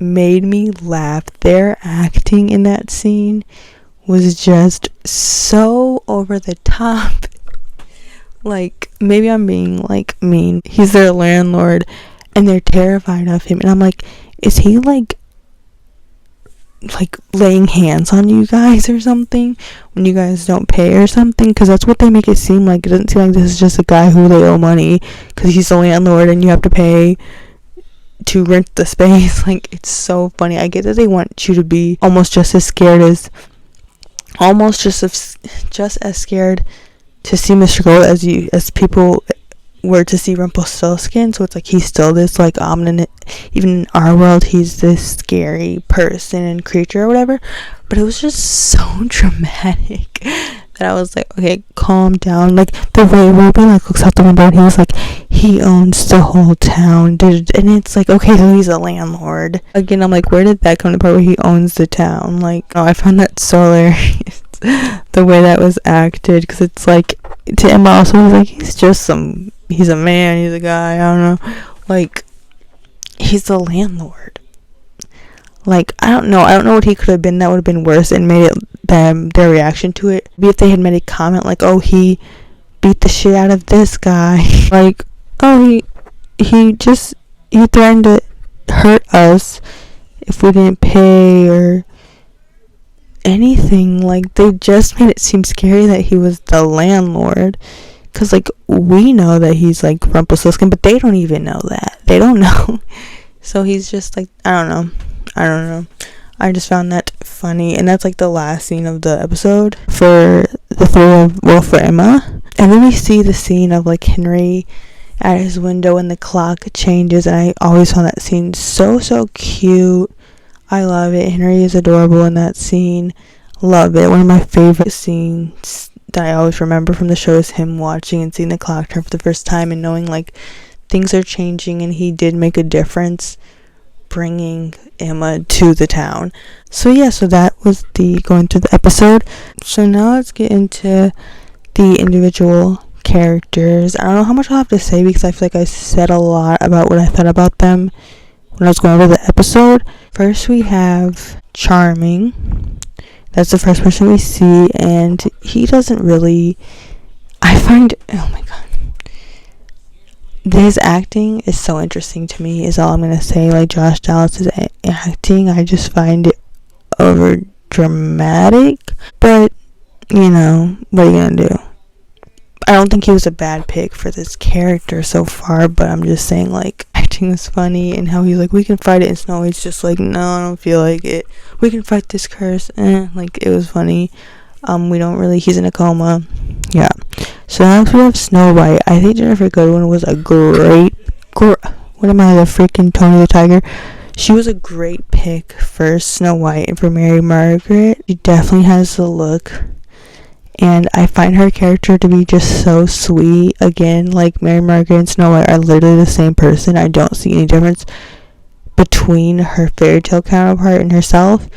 made me laugh. Their acting in that scene was just so over the top. Like, maybe I'm being, like, mean. He's their landlord, and they're terrified of him. And I'm like, is he, like, laying hands on you guys or something when you guys don't pay or something? Because that's what they make it seem like. It doesn't seem like this is just a guy who they owe money because he's the landlord and you have to pay to rent the space. Like, it's so funny. I get that they want you to be almost just as scared to see Mr. Gold as people were to see Rumpelstiltskin. So it's like he's still this, like, ominous, even in our world he's this scary person and creature or whatever. But it was just so dramatic that I was like, okay, calm down. Like, the way Ruby, like, looks out the window and he was like, he owns the whole town, and it's like, okay, so he's a landlord. Again, I'm like, where did that come to, the part where he owns the town? Like, oh, I found that so hilarious the way that was acted, because it's like, to Emma also, he's like, he's a man, he's a guy, I don't know, like, he's the landlord. Like, I don't know what he could have been that would have been worse and made it their reaction to it. Maybe if they had made a comment like, oh, he beat the shit out of this guy. Like, oh, he threatened to hurt us if we didn't pay or anything. Like, they just made it seem scary that he was the landlord. Because, like, we know that he's, like, Rumpelstiltskin, but they don't even know that. They don't know. So he's just, like, I don't know. I just found that funny. And that's, like, the last scene of the episode for for Emma. And then we see the scene of, like, Henry at his window and the clock changes. And I always found that scene so cute. I love it. Henry is adorable in that scene. Love it. One of my favorite scenes that I always remember from the show is him watching and seeing the clock turn for the first time and knowing, like, things are changing and he did make a difference bringing Emma to the town. So yeah, so that was the going through the episode. So now let's get into the individual characters. I don't know how much I'll have to say because I feel like I said a lot about what I thought about them when I was going over the episode. First we have Charming. That's the first person we see, and he doesn't really, oh my god, his acting is so interesting to me, is all I'm going to say. Like, Josh Dallas's acting, I just find it over dramatic, but you know, what are you gonna do? I don't think he was a bad pick for this character so far, but I'm just saying, like, acting was funny, and how he's like, we can fight it, and Snow White's just like, no, I don't feel like it. We can fight this curse. Like, it was funny. We don't really, he's in a coma. Yeah. So next we have Snow White. I think Jennifer Goodwin was a great, what am I, the freaking Tony the Tiger? She was a great pick for Snow White, and for Mary Margaret, she definitely has the look. And I find her character to be just so sweet. Again, like, Mary Margaret and Snow White are literally the same person. I don't see any difference between her fairy tale counterpart and herself.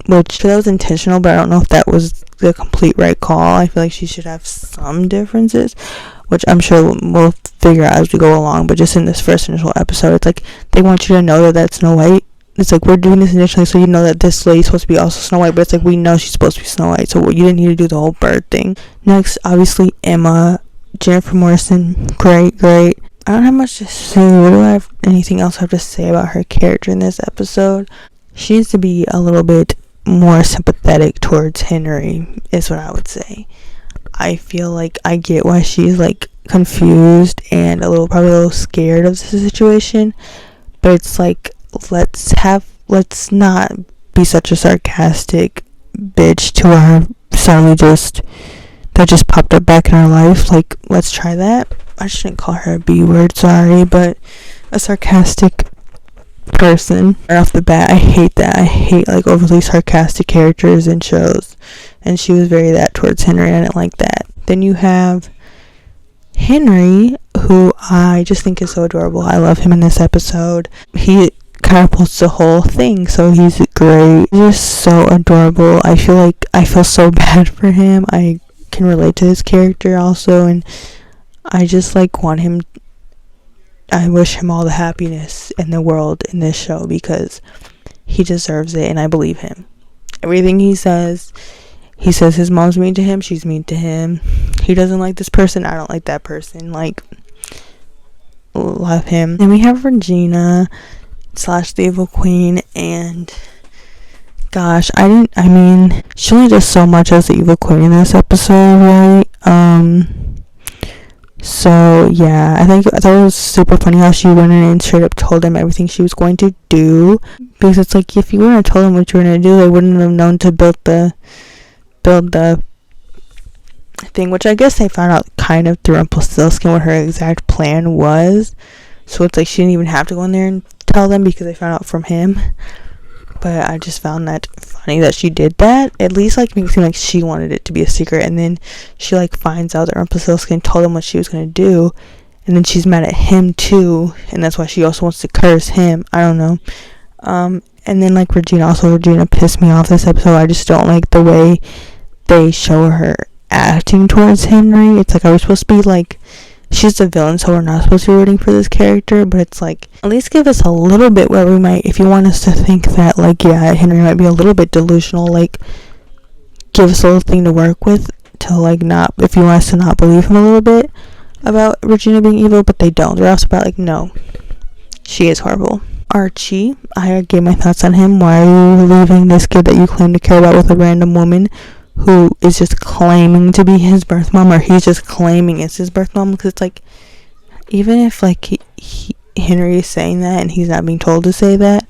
Which, that was intentional, but I don't know if that was the complete right call. I feel like she should have some differences, which I'm sure we'll figure out as we go along. But just in this first initial episode, it's like, they want you to know that that's Snow White. It's like, we're doing this initially so you know that this lady's supposed to be also Snow White, but it's like, we know she's supposed to be Snow White, so you didn't need to do the whole bird thing. Next, obviously, Emma. Jennifer Morrison, great. I don't have much to say. What do I have anything else I have to say about her character in this episode? She needs to be a little bit more sympathetic towards Henry, is what I would say. I feel like I get why she's, like, confused and probably a little scared of the situation, but it's like, let's not be such a sarcastic bitch to our son that just popped up back in our life. Like, let's try that. I shouldn't call her a B word, sorry, but a sarcastic person right off the bat. I hate that. I hate, like, overly sarcastic characters in shows, and she was very that towards Henry, and I didn't like that. Then you have Henry, who I just think is so adorable. I love him in this episode. He catapults the whole thing, so he's great. He's just so adorable. I feel so bad for him. I can relate to his character also, and I just, like, I wish him all the happiness in the world in this show, because he deserves it, and I believe him. Everything he says his mom's mean to him, she's mean to him. He doesn't like this person, I don't like that person. Like, love him. Then we have Regina / the Evil Queen, and gosh, she only does so much as the Evil Queen in this episode, right? So yeah, I thought it was super funny how she went in and straight up told him everything she was going to do, because it's like, if you wouldn't have told them what you were going to do, they wouldn't have known to build the thing, which I guess they found out kind of through Rumpelstiltskin what her exact plan was. So it's like, she didn't even have to go in there and tell them, because they found out from him. But I just found that funny that she did that. At least, like, makes it seem like she wanted it to be a secret, and then she, like, finds out that Rumpelstiltskin told them what she was gonna do, and then she's mad at him too, and that's why she also wants to curse him. I don't know. And then, like, Regina pissed me off this episode. I just don't like the way they show her acting towards Henry. It's like, are we supposed to be like, she's the villain, so we're not supposed to be rooting for this character? But it's like, at least give us a little bit where we might, if you want us to think that, like, yeah, Henry might be a little bit delusional, like, give us a little thing to work with to, like, not, if you want us to not believe him a little bit about Regina being evil. But they don't. They're also about, like, no, she is horrible. Archie, I gave my thoughts on him. Why are you leaving this kid that you claim to care about with a random woman who is just claiming to be his birth mom, or he's just claiming it's his birth mom? Because it's like, even if, like, Henry is saying that and he's not being told to say that,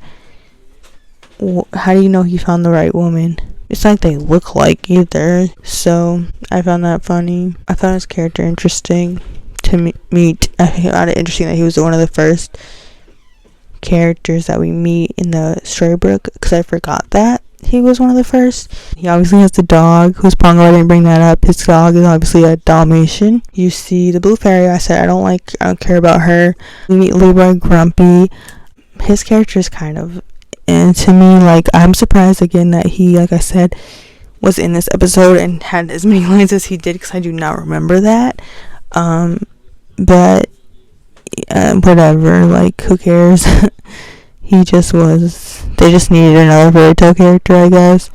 how do you know he found the right woman? It's not like they look like either. So I found that funny. I found his character interesting to meet. I found it interesting that he was one of the first characters that we meet in the storybook, because I forgot that he was one of the first. He obviously has the dog, who's Pongo. I didn't bring that up. His dog is obviously a Dalmatian. You see the Blue Fairy. I said I don't care about her. We meet Leroy Grumpy. His character is kind of into me. Like, I'm surprised again that he, like I said, was in this episode and had as many lines as he did, because I do not remember that. But whatever, like, who cares? He just was, they just needed another fairy tale character, I guess.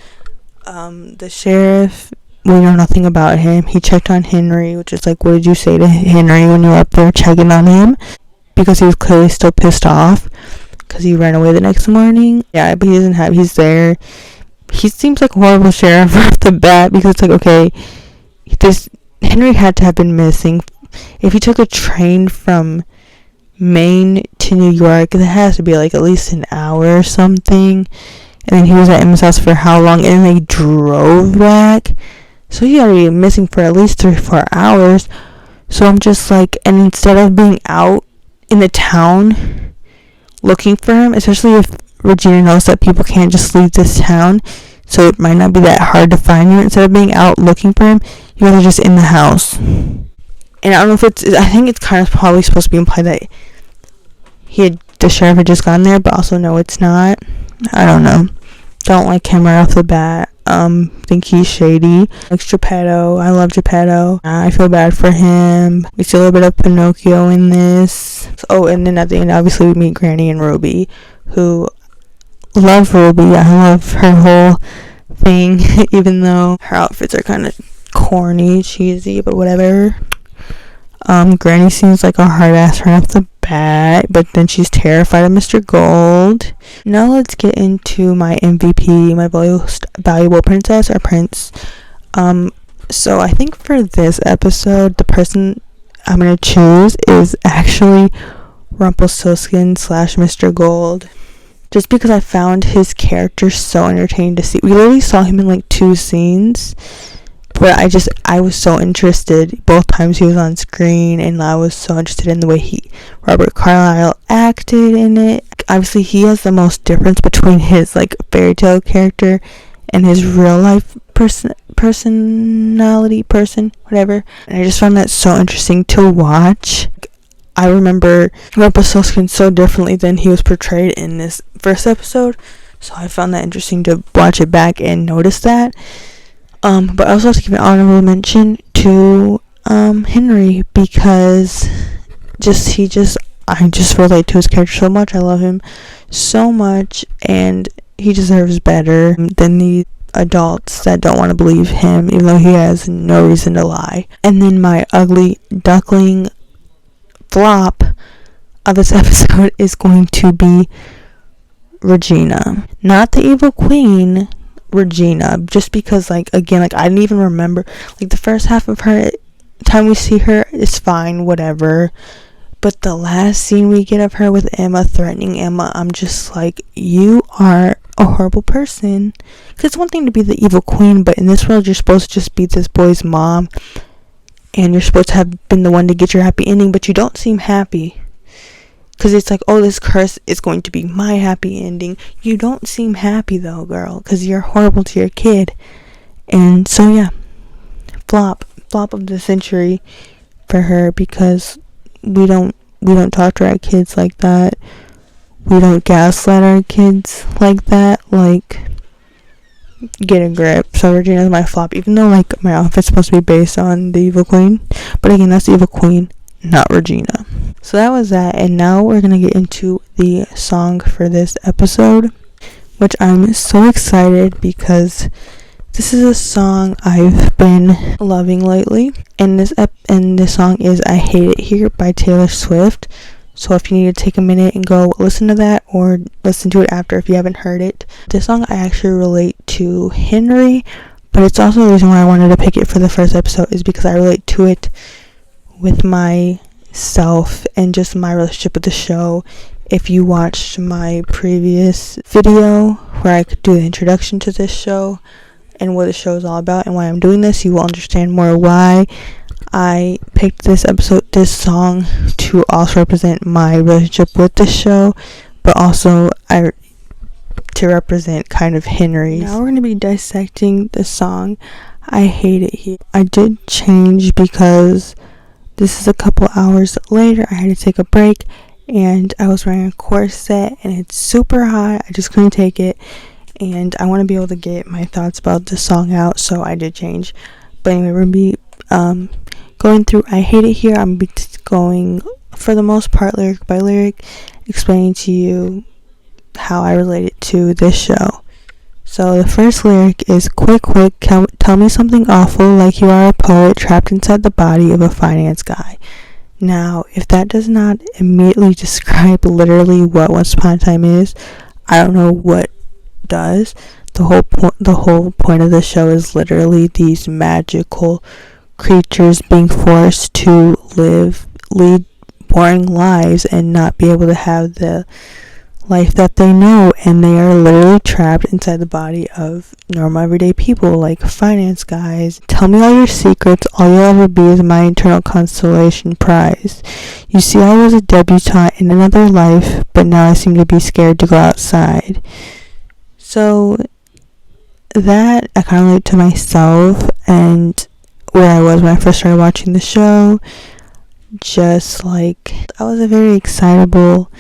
The sheriff, we know nothing about him. He checked on Henry, which is like, what did you say to Henry when you were up there checking on him? Because he was clearly still pissed off, because he ran away the next morning. Yeah, but he's there. He seems like a horrible sheriff off the bat, because it's like, okay, this Henry had to have been missing. If he took a train from Maine to New York, that has to be like at least an hour or something. And then he was at Emma's house for how long? And then they drove back. So he had to be missing for at least 3-4 hours. So I'm just like, and instead of being out in the town looking for him, especially if Regina knows that people can't just leave this town, so it might not be that hard to find him. Instead of being out looking for him, you guys are just in the house. And I don't know if I think it's kind of probably supposed to be implied that the sheriff had just gone there, but also no, it's not. I don't know. Don't like him right off the bat. Think he's shady. Like Geppetto. I love Geppetto. I feel bad for him. We see a little bit of Pinocchio in this. Oh, and then at the end, obviously, we meet Granny and Ruby, who love Ruby. I love her whole thing, even though her outfits are kind of corny, cheesy, but whatever. Granny seems like a hard ass right off the bat, but then she's terrified of Mr. Gold. Now let's get into my MVP, my most valuable princess or prince. So I think for this episode, the person I'm gonna choose is actually Rumpelstiltskin / Mr. Gold. Just because I found his character so entertaining to see. We literally saw him in like 2 scenes, but I was so interested both times he was on screen, and I was so interested in the way Robert Carlyle acted in it. Obviously, he has the most difference between his like fairy tale character and his real life personality, whatever. And I just found that so interesting to watch. I remember Rumpelstiltskin so differently than he was portrayed in this first episode, so I found that interesting to watch it back and notice that. But I also have to give an honorable mention to Henry, because I just relate to his character so much. I love him so much, and he deserves better than the adults that don't want to believe him, even though he has no reason to lie. And then my ugly duckling flop of this episode is going to be Regina. Not the evil queen, Regina. Just because, like, again, like, I didn't even remember, like, the first half of her time we see her is fine, whatever. But the last scene we get of her with Emma, threatening Emma, I'm just like, you are a horrible person. Because it's one thing to be the evil queen, but in this world, you're supposed to just be this boy's mom, and you're supposed to have been the one to get your happy ending, but you don't seem happy. Because it's like, oh, this curse is going to be my happy ending. You don't seem happy, though, girl, because you're horrible to your kid. And so, yeah, flop of the century for her, because we don't talk to our kids like that. We don't gaslight our kids like that. Like, get a grip. So Regina's my flop, even though, like, my outfit's supposed to be based on the evil queen. But again, that's the evil queen, not Regina. So that was that, and now we're gonna get into the song for this episode, which I'm so excited because this is a song I've been loving lately, and this song is "I Hate It Here" by Taylor Swift. So if you need to take a minute and go listen to that, or listen to it after if you haven't heard it. This song I actually relate to Henry, but it's also the reason why I wanted to pick it for the first episode is because I relate to it with myself and just my relationship with the show. If you watched my previous video where I could do the introduction to this show and what the show is all about and why I'm doing this, you will understand more why I picked this song to also represent my relationship with the show, but also to represent kind of Henry's. Now we're going to be dissecting the song "I Hate It Here." I did change because this is a couple hours later. I had to take a break, and I was wearing a corset, and it's super hot. I just couldn't take it, and I want to be able to get my thoughts about the song out, so I did change. But anyway, we're going to be going through "I Hate It Here." I'm going to be going, for the most part, lyric by lyric, explaining to you how I relate it to this show. So the first lyric is, quick, tell me something awful, like you are a poet trapped inside the body of a finance guy. Now, if that does not immediately describe literally what Once Upon a Time is, I don't know what does. The whole point of the show is literally these magical creatures being forced to lead boring lives and not be able to have the life that they know, and they are literally trapped inside the body of normal everyday people like finance guys. Tell me all your secrets, all you'll ever be is my eternal consolation prize. You see, I was a debutante in another life, but now I seem to be scared to go outside. So that I kind of relate to myself and where I was when I first started watching the show. Just like, I was a very excitable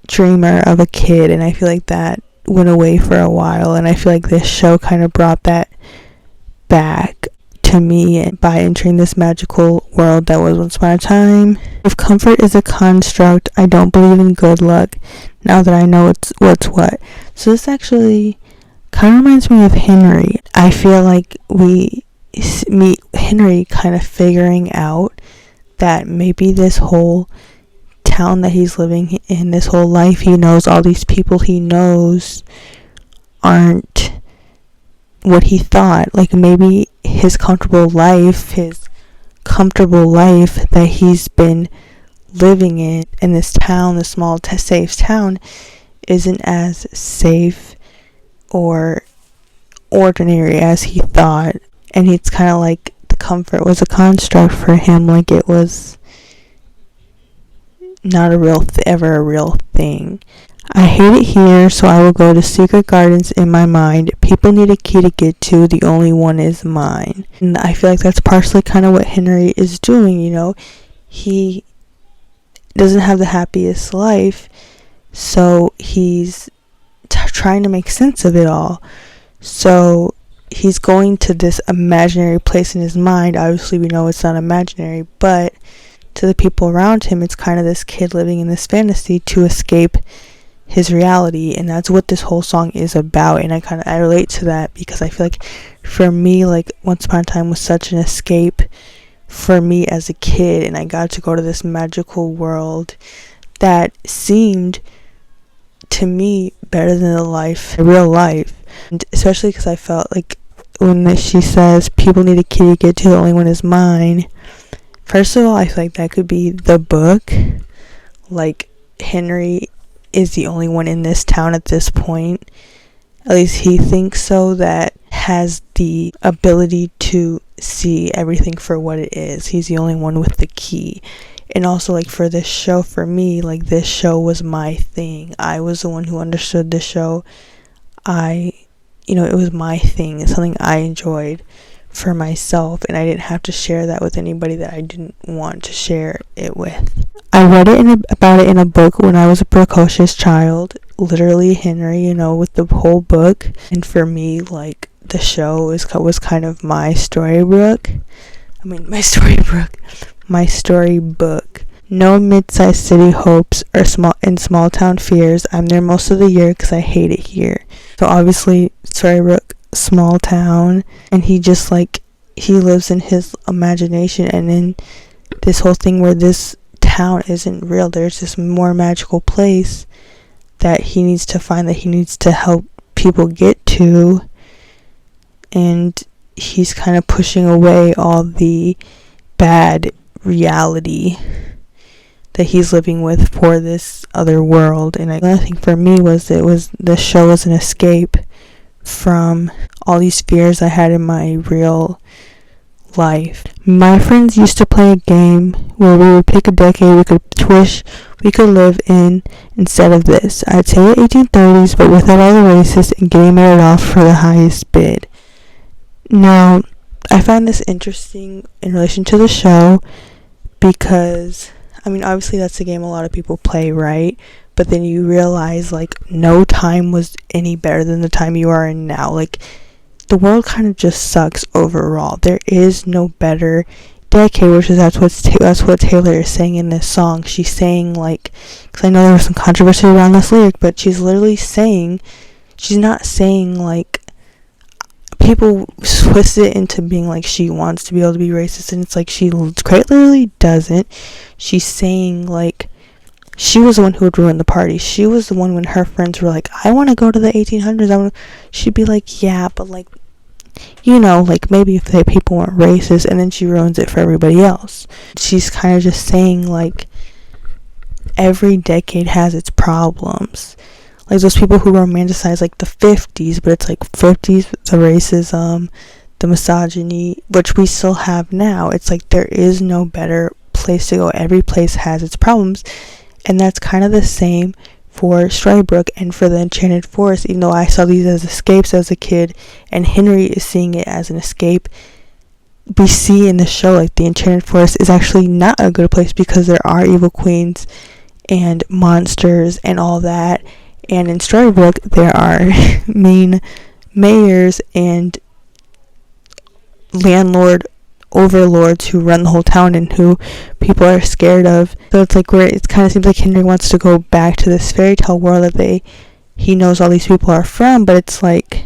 dreamer of a kid, and I feel like that went away for a while, and I feel like this show kind of brought that back to me by entering this magical world that was Once Upon a Time. If comfort is a construct, I don't believe in good luck now that I know what's what. So this actually kind of reminds me of Henry. I feel like we meet Henry kind of figuring out that maybe this whole town that he's living in, this whole life he knows, all these people he knows aren't what he thought. Like, maybe his comfortable life that he's been living in this town, this small safe town, isn't as safe or ordinary as he thought. And it's kind of like the comfort was a construct for him, like it was not ever a real thing. I hate it here, so I will go to secret gardens in my mind. People need a key to get to, the only one is mine. And I feel like that's partially kind of what Henry is doing, you know. He doesn't have the happiest life, so he's trying to make sense of it all. So he's going to this imaginary place in his mind. Obviously, we know it's not imaginary, but to the people around him, it's kind of this kid living in this fantasy to escape his reality, and that's what this whole song is about. And I relate to that because I feel like for me, like, Once Upon a Time was such an escape for me as a kid, and I got to go to this magical world that seemed to me better than real life. And especially because I felt like when she says people need a key to get to, the only one is mine. First of all, I feel like that could be the book. Like, Henry is the only one in this town at this point. At least he thinks so, that has the ability to see everything for what it is. He's the only one with the key. And also, like, for this show, for me, like, this show was my thing. I was the one who understood the show. It was my thing. It's something I enjoyed for myself, and I didn't have to share that with anybody that I didn't want to share it with. I read about it in a book when I was a precocious child, literally Henry, with the whole book. And for me, like, the show was kind of my storybook. My storybook. No mid-sized city hopes or small town fears. I'm there most of the year because I hate it here. So obviously, storybook, small town, and he just, like, he lives in his imagination, and in this whole thing where this town isn't real, there's this more magical place that he needs to find, that he needs to help people get to, and he's kind of pushing away all the bad reality that he's living with for this other world. And another thing for me was the show was an escape from all these fears I had in my real life. My friends used to play a game where we would pick a decade we could live in instead of this. I'd say the 1830s, but without all the racists and getting married off for the highest bid. Now, I find this interesting in relation to the show because, obviously that's a game a lot of people play, right? But then you realize, like, no time was any better than the time you are in now. Like, the world kind of just sucks overall. There is no better decade, that's what Taylor is saying in this song. She's saying, like, because I know there was some controversy around this lyric, but she's literally saying, she's not saying, like, people twist it into being like she wants to be able to be racist, and it's like she quite literally doesn't. She's saying like she was the one who would ruin the party. She was the one when her friends were like, I want to go to the 1800s. She'd be like, yeah, but like, you know, like maybe if the people weren't racist, and then she ruins it for everybody else. She's kind of just saying like every decade has its problems. Like those people who romanticize like the 50s, but it's like 50s, the racism, the misogyny, which we still have now. It's like there is no better place to go. Every place has its problems. And that's kind of the same for Storybrooke and for the Enchanted Forest, even though I saw these as escapes as a kid, and Henry is seeing it as an escape. We see in the show, like, the Enchanted Forest is actually not a good place because there are evil queens and monsters and all that. And in Storybrooke, there are mean mayors and landlord overlords who run the whole town and who people are scared of. So it's like where it kind of seems like Henry wants to go back to this fairy tale world that he knows all these people are from, but it's like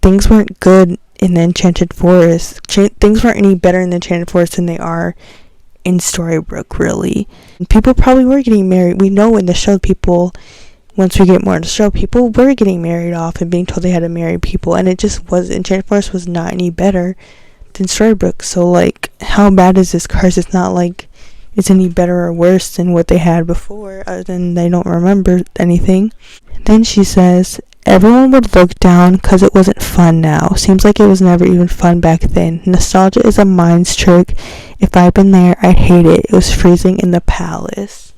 things weren't good in the Enchanted Forest. Things weren't any better in the Enchanted Forest than they are in Storybrooke, really. And people probably were getting married. We know in the show people, once we get more into the show, people were getting married off and being told they had to marry people, and it just was, Enchanted Forest was not any better than Storybrooke. So like, how bad is this curse? It's not like it's any better or worse than what they had before, other than they don't remember anything. Then she says, everyone would look down because it wasn't fun now. Seems like it was never even fun back then. Nostalgia is a mind's trick. If I'd been there, I'd hate it. It was freezing in the palace.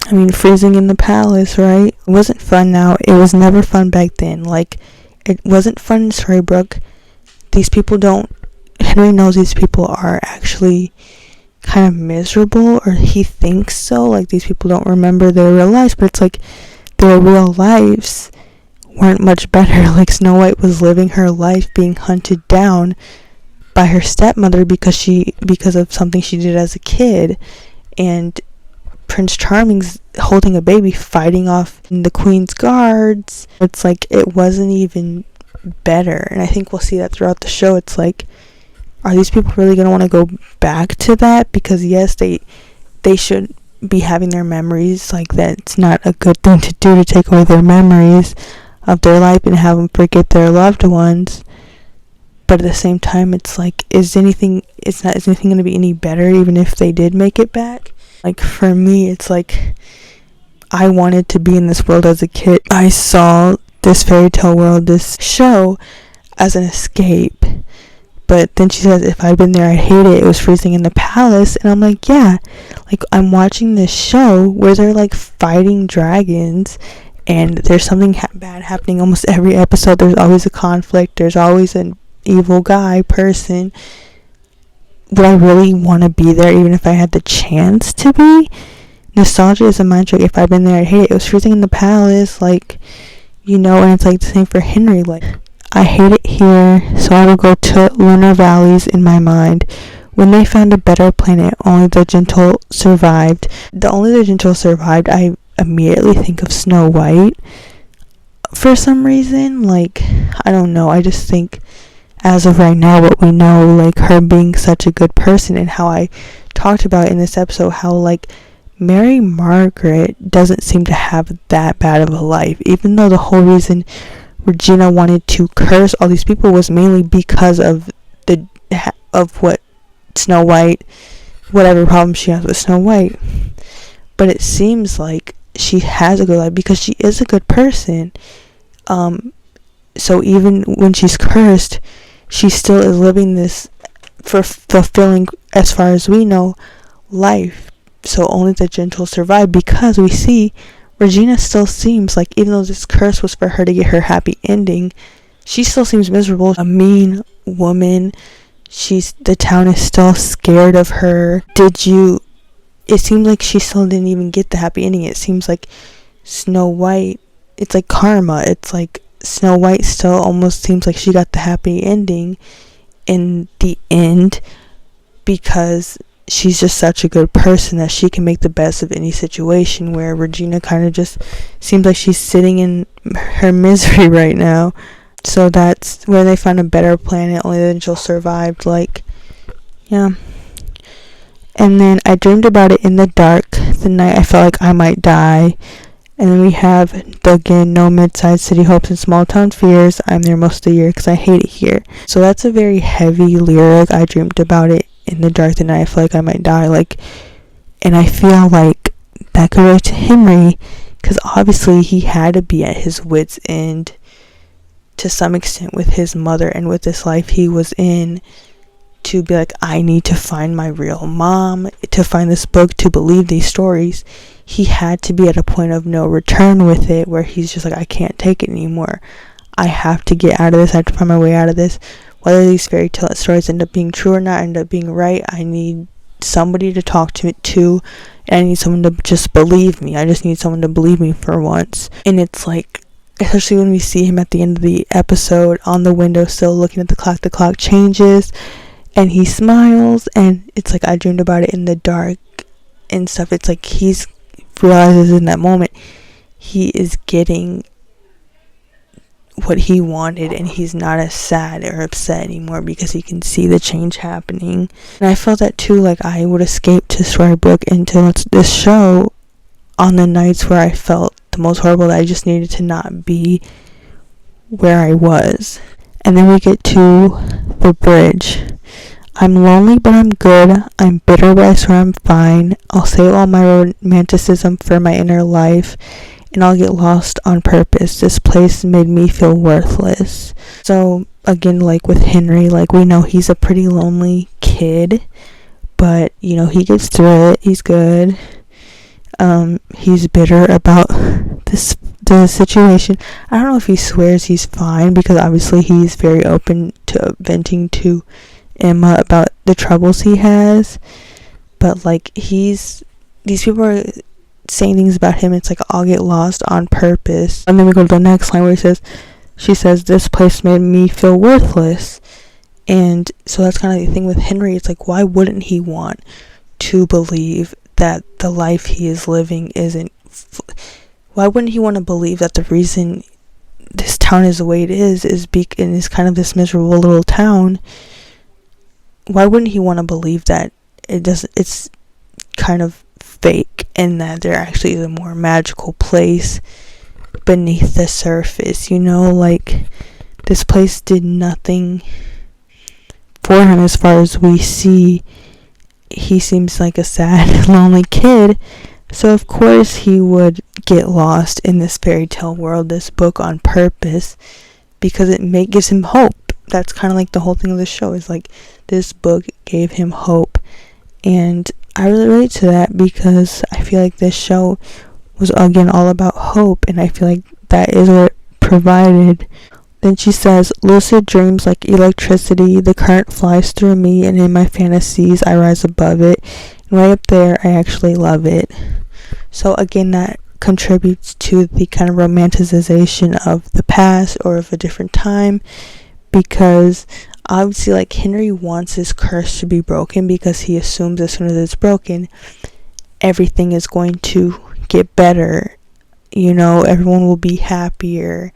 I mean, freezing in the palace, right? It wasn't fun now. It was never fun back then. Like, it wasn't fun in Storybrooke. These people don't, Henry knows these people are actually kind of miserable, or he thinks so. Like, these people don't remember their real lives, but it's like their real lives weren't much better. Like, Snow White was living her life being hunted down by her stepmother because of something she did as a kid, and Prince Charming's holding a baby fighting off the Queen's guards. It's like it wasn't even better, and I think we'll see that throughout the show. It's like, are these people really going to want to go back to that? Because yes, they should be having their memories. Like, that's not a good thing to do, to take away their memories of their life and have them forget their loved ones. But at the same time, it's like, is anything going to be any better even if they did make it back? Like, for me, it's like, I wanted to be in this world as a kid. I saw this fairy tale world, this show, as an escape. But then she says, if I'd been there, I'd hate it. It was freezing in the palace. And I'm like, yeah. Like, I'm watching this show where they're, like, fighting dragons, and there's something bad happening almost every episode. There's always a conflict. There's always an evil guy person. Would I really want to be there even if I had the chance to be? Nostalgia is a mind trick. If I'd been there, I'd hate it. It was freezing in the palace, like, you know. And it's like the same for Henry. Like, I hate it here, so I will go to lunar valleys in my mind. When they found a better planet, only the gentle survived. I immediately think of Snow White. For some reason, like, I don't know. I just think, as of right now, what we know, like, her being such a good person, and how I talked about in this episode, how, like, Mary Margaret doesn't seem to have that bad of a life, even though the whole reason Regina wanted to curse all these people was mainly because of what Snow White, whatever problem she has with Snow White. But it seems like she has a good life because she is a good person. So even when she's cursed, she still is living this fulfilling, as far as we know, life. So only the gentle survive, because we see Regina still seems like, even though this curse was for her to get her happy ending, she still seems miserable. A mean woman. The town is still scared of her. It seems like she still didn't even get the happy ending. It seems like Snow White, it's like karma. It's like Snow White still almost seems like she got the happy ending in the end, because she's just such a good person that she can make the best of any situation, where Regina kind of just seems like she's sitting in her misery right now. So that's where they found a better planet, only then she'll survive. Like, yeah. And then I dreamed about it in the dark the night I felt like I might die. And then we have, again, no mid-sized city hopes and small town fears. I'm there most of the year because I hate it here. So that's a very heavy lyric. I dreamed about it in the dark the night I feel like I might die. Like, and I feel like that could relate to Henry, because obviously he had to be at his wit's end to some extent with his mother and with this life he was in, to be like, I need to find my real mom, to find this book, to believe these stories. He had to be at a point of no return with it, where he's just like, I can't take it anymore. I have to get out of this. I have to find my way out of this. Whether these fairy tale stories end up being true or not, end up being right, I need somebody to talk to, and I need someone to just believe me. I just need someone to believe me for once. And it's like, especially when we see him at the end of the episode on the windowsill looking at the clock changes, and he smiles, and it's like, I dreamed about it in the dark and stuff. It's like he's realizes in that moment he is getting what he wanted, and he's not as sad or upset anymore because he can see the change happening. And I felt that too, like I would escape to Storybrooke into this show on the nights where I felt the most horrible, that I just needed to not be where I was. And then we get to the bridge. I'm lonely, but I'm good. I'm bitter, but I swear I'm fine. I'll save all my romanticism for my inner life, and I'll get lost on purpose. This place made me feel worthless. So, again, like with Henry, like we know he's a pretty lonely kid, but, you know, he gets through it. He's good. He's bitter about the situation. I don't know if he swears he's fine, because obviously he's very open to venting to Emma about the troubles he has, but like these people are saying things about him. It's like, I'll get lost on purpose. And then we go to the next line where she says this place made me feel worthless. And so that's kind of the thing with Henry. It's like, why wouldn't he want to believe that the life he is living isn't why wouldn't he want to believe that the reason this town is the way it is and is kind of this miserable little town? Why wouldn't he want to believe that it's kind of fake, and that there actually is a more magical place beneath the surface? You know, like, this place did nothing for him as far as we see. He seems like a sad, lonely kid, so of course he would get lost in this fairy tale world, this book, on purpose, because it gives him hope. That's kind of like the whole thing of the show, is like, this book gave him hope. And I really relate to that, because I feel like this show was, again, all about hope, and I feel like that is what it provided. Then she says, lucid dreams like electricity, the current flies through me, and in my fantasies I rise above it, and way up there I actually love it. So again, that contributes to the kind of romanticization of the past or of a different time, because obviously, like, Henry wants his curse to be broken, because he assumes as soon as it's broken, everything is going to get better. You know, everyone will be happier,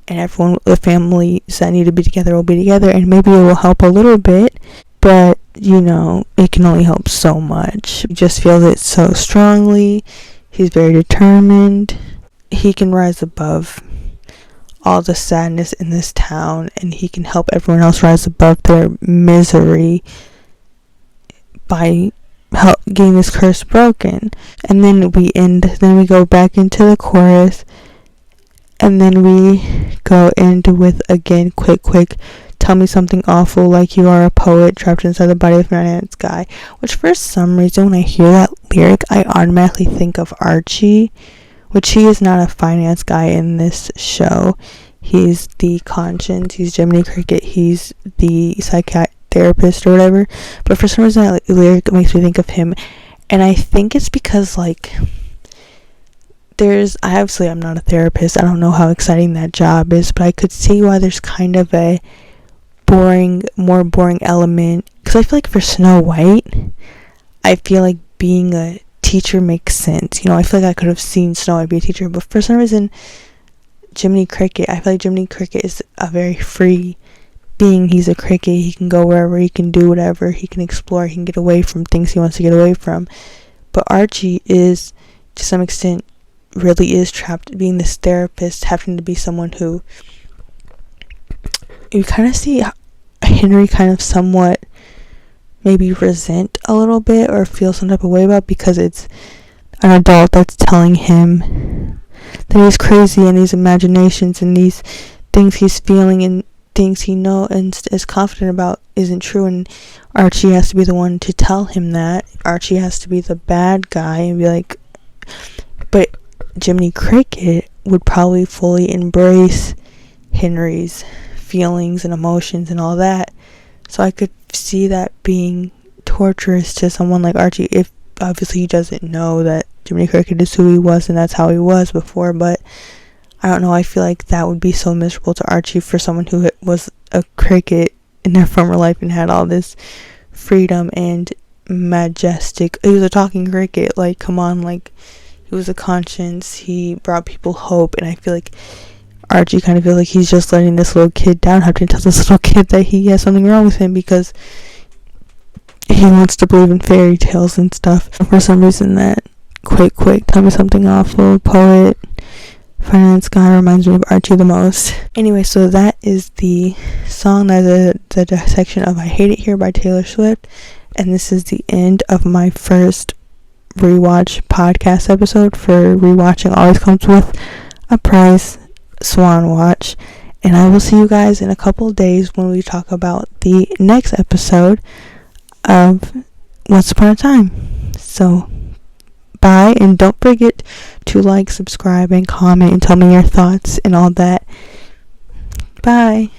and the families that need to be together will be together, and maybe it will help a little bit, but, you know, it can only help so much. He just feels it so strongly. He's very determined. He can rise above all the sadness in this town, and he can help everyone else rise above their misery by getting this curse broken. And then we go back into the chorus, and then we go into with, again, quick, tell me something awful, like you are a poet trapped inside the body of an ant guy, which for some reason when I hear that lyric, I automatically think of Archie, which he is not a finance guy in this show. He's the conscience, he's Jiminy Cricket, he's the psychiatrist or whatever. But for some reason, that lyric makes me think of him. And I think it's because, like, I'm not a therapist. I don't know how exciting that job is, but I could see why there's kind of a more boring element. Because I feel like for Snow White, I feel like being a teacher makes sense. You know, I feel like I could have seen Snow White be a teacher, but for some reason, Jiminy Cricket, I feel like Jiminy Cricket is a very free being. He's a cricket. He can go wherever, he can do whatever, he can explore, he can get away from things he wants to get away from. But Archie is, to some extent, really is trapped being this therapist, having to be someone who you kind of see Henry kind of somewhat maybe resent a little bit or feel some type of way about, because it's an adult that's telling him that he's crazy and these imaginations and these things he's feeling and things he knows and is confident about isn't true, and Archie has to be the one to tell him that. Archie has to be the bad guy and be like, but Jiminy Cricket would probably fully embrace Henry's feelings and emotions and all that. So I could see that being torturous to someone like Archie, if obviously he doesn't know that Jiminy Cricket is who he was and that's how he was before. But I don't know, I feel like that would be so miserable to Archie, for someone who was a cricket in their former life and had all this freedom and majestic, he was a talking cricket, like, come on, like, he was a conscience, he brought people hope, and I feel like Archie kind of feels like he's just letting this little kid down, having to tell this little kid that he has something wrong with him because he wants to believe in fairy tales and stuff. For some reason, that quick, tell me something awful, poet, finance guy reminds me of Archie the most. Anyway, so that is the song, that the section of I Hate It Here by Taylor Swift, and this is the end of my first rewatch podcast episode. For rewatching always comes with a prize, Swan Watch, and I will see you guys in a couple of days when we talk about the next episode of Once Upon a Time. So bye, and don't forget to like, subscribe, and comment and tell me your thoughts and all that. Bye.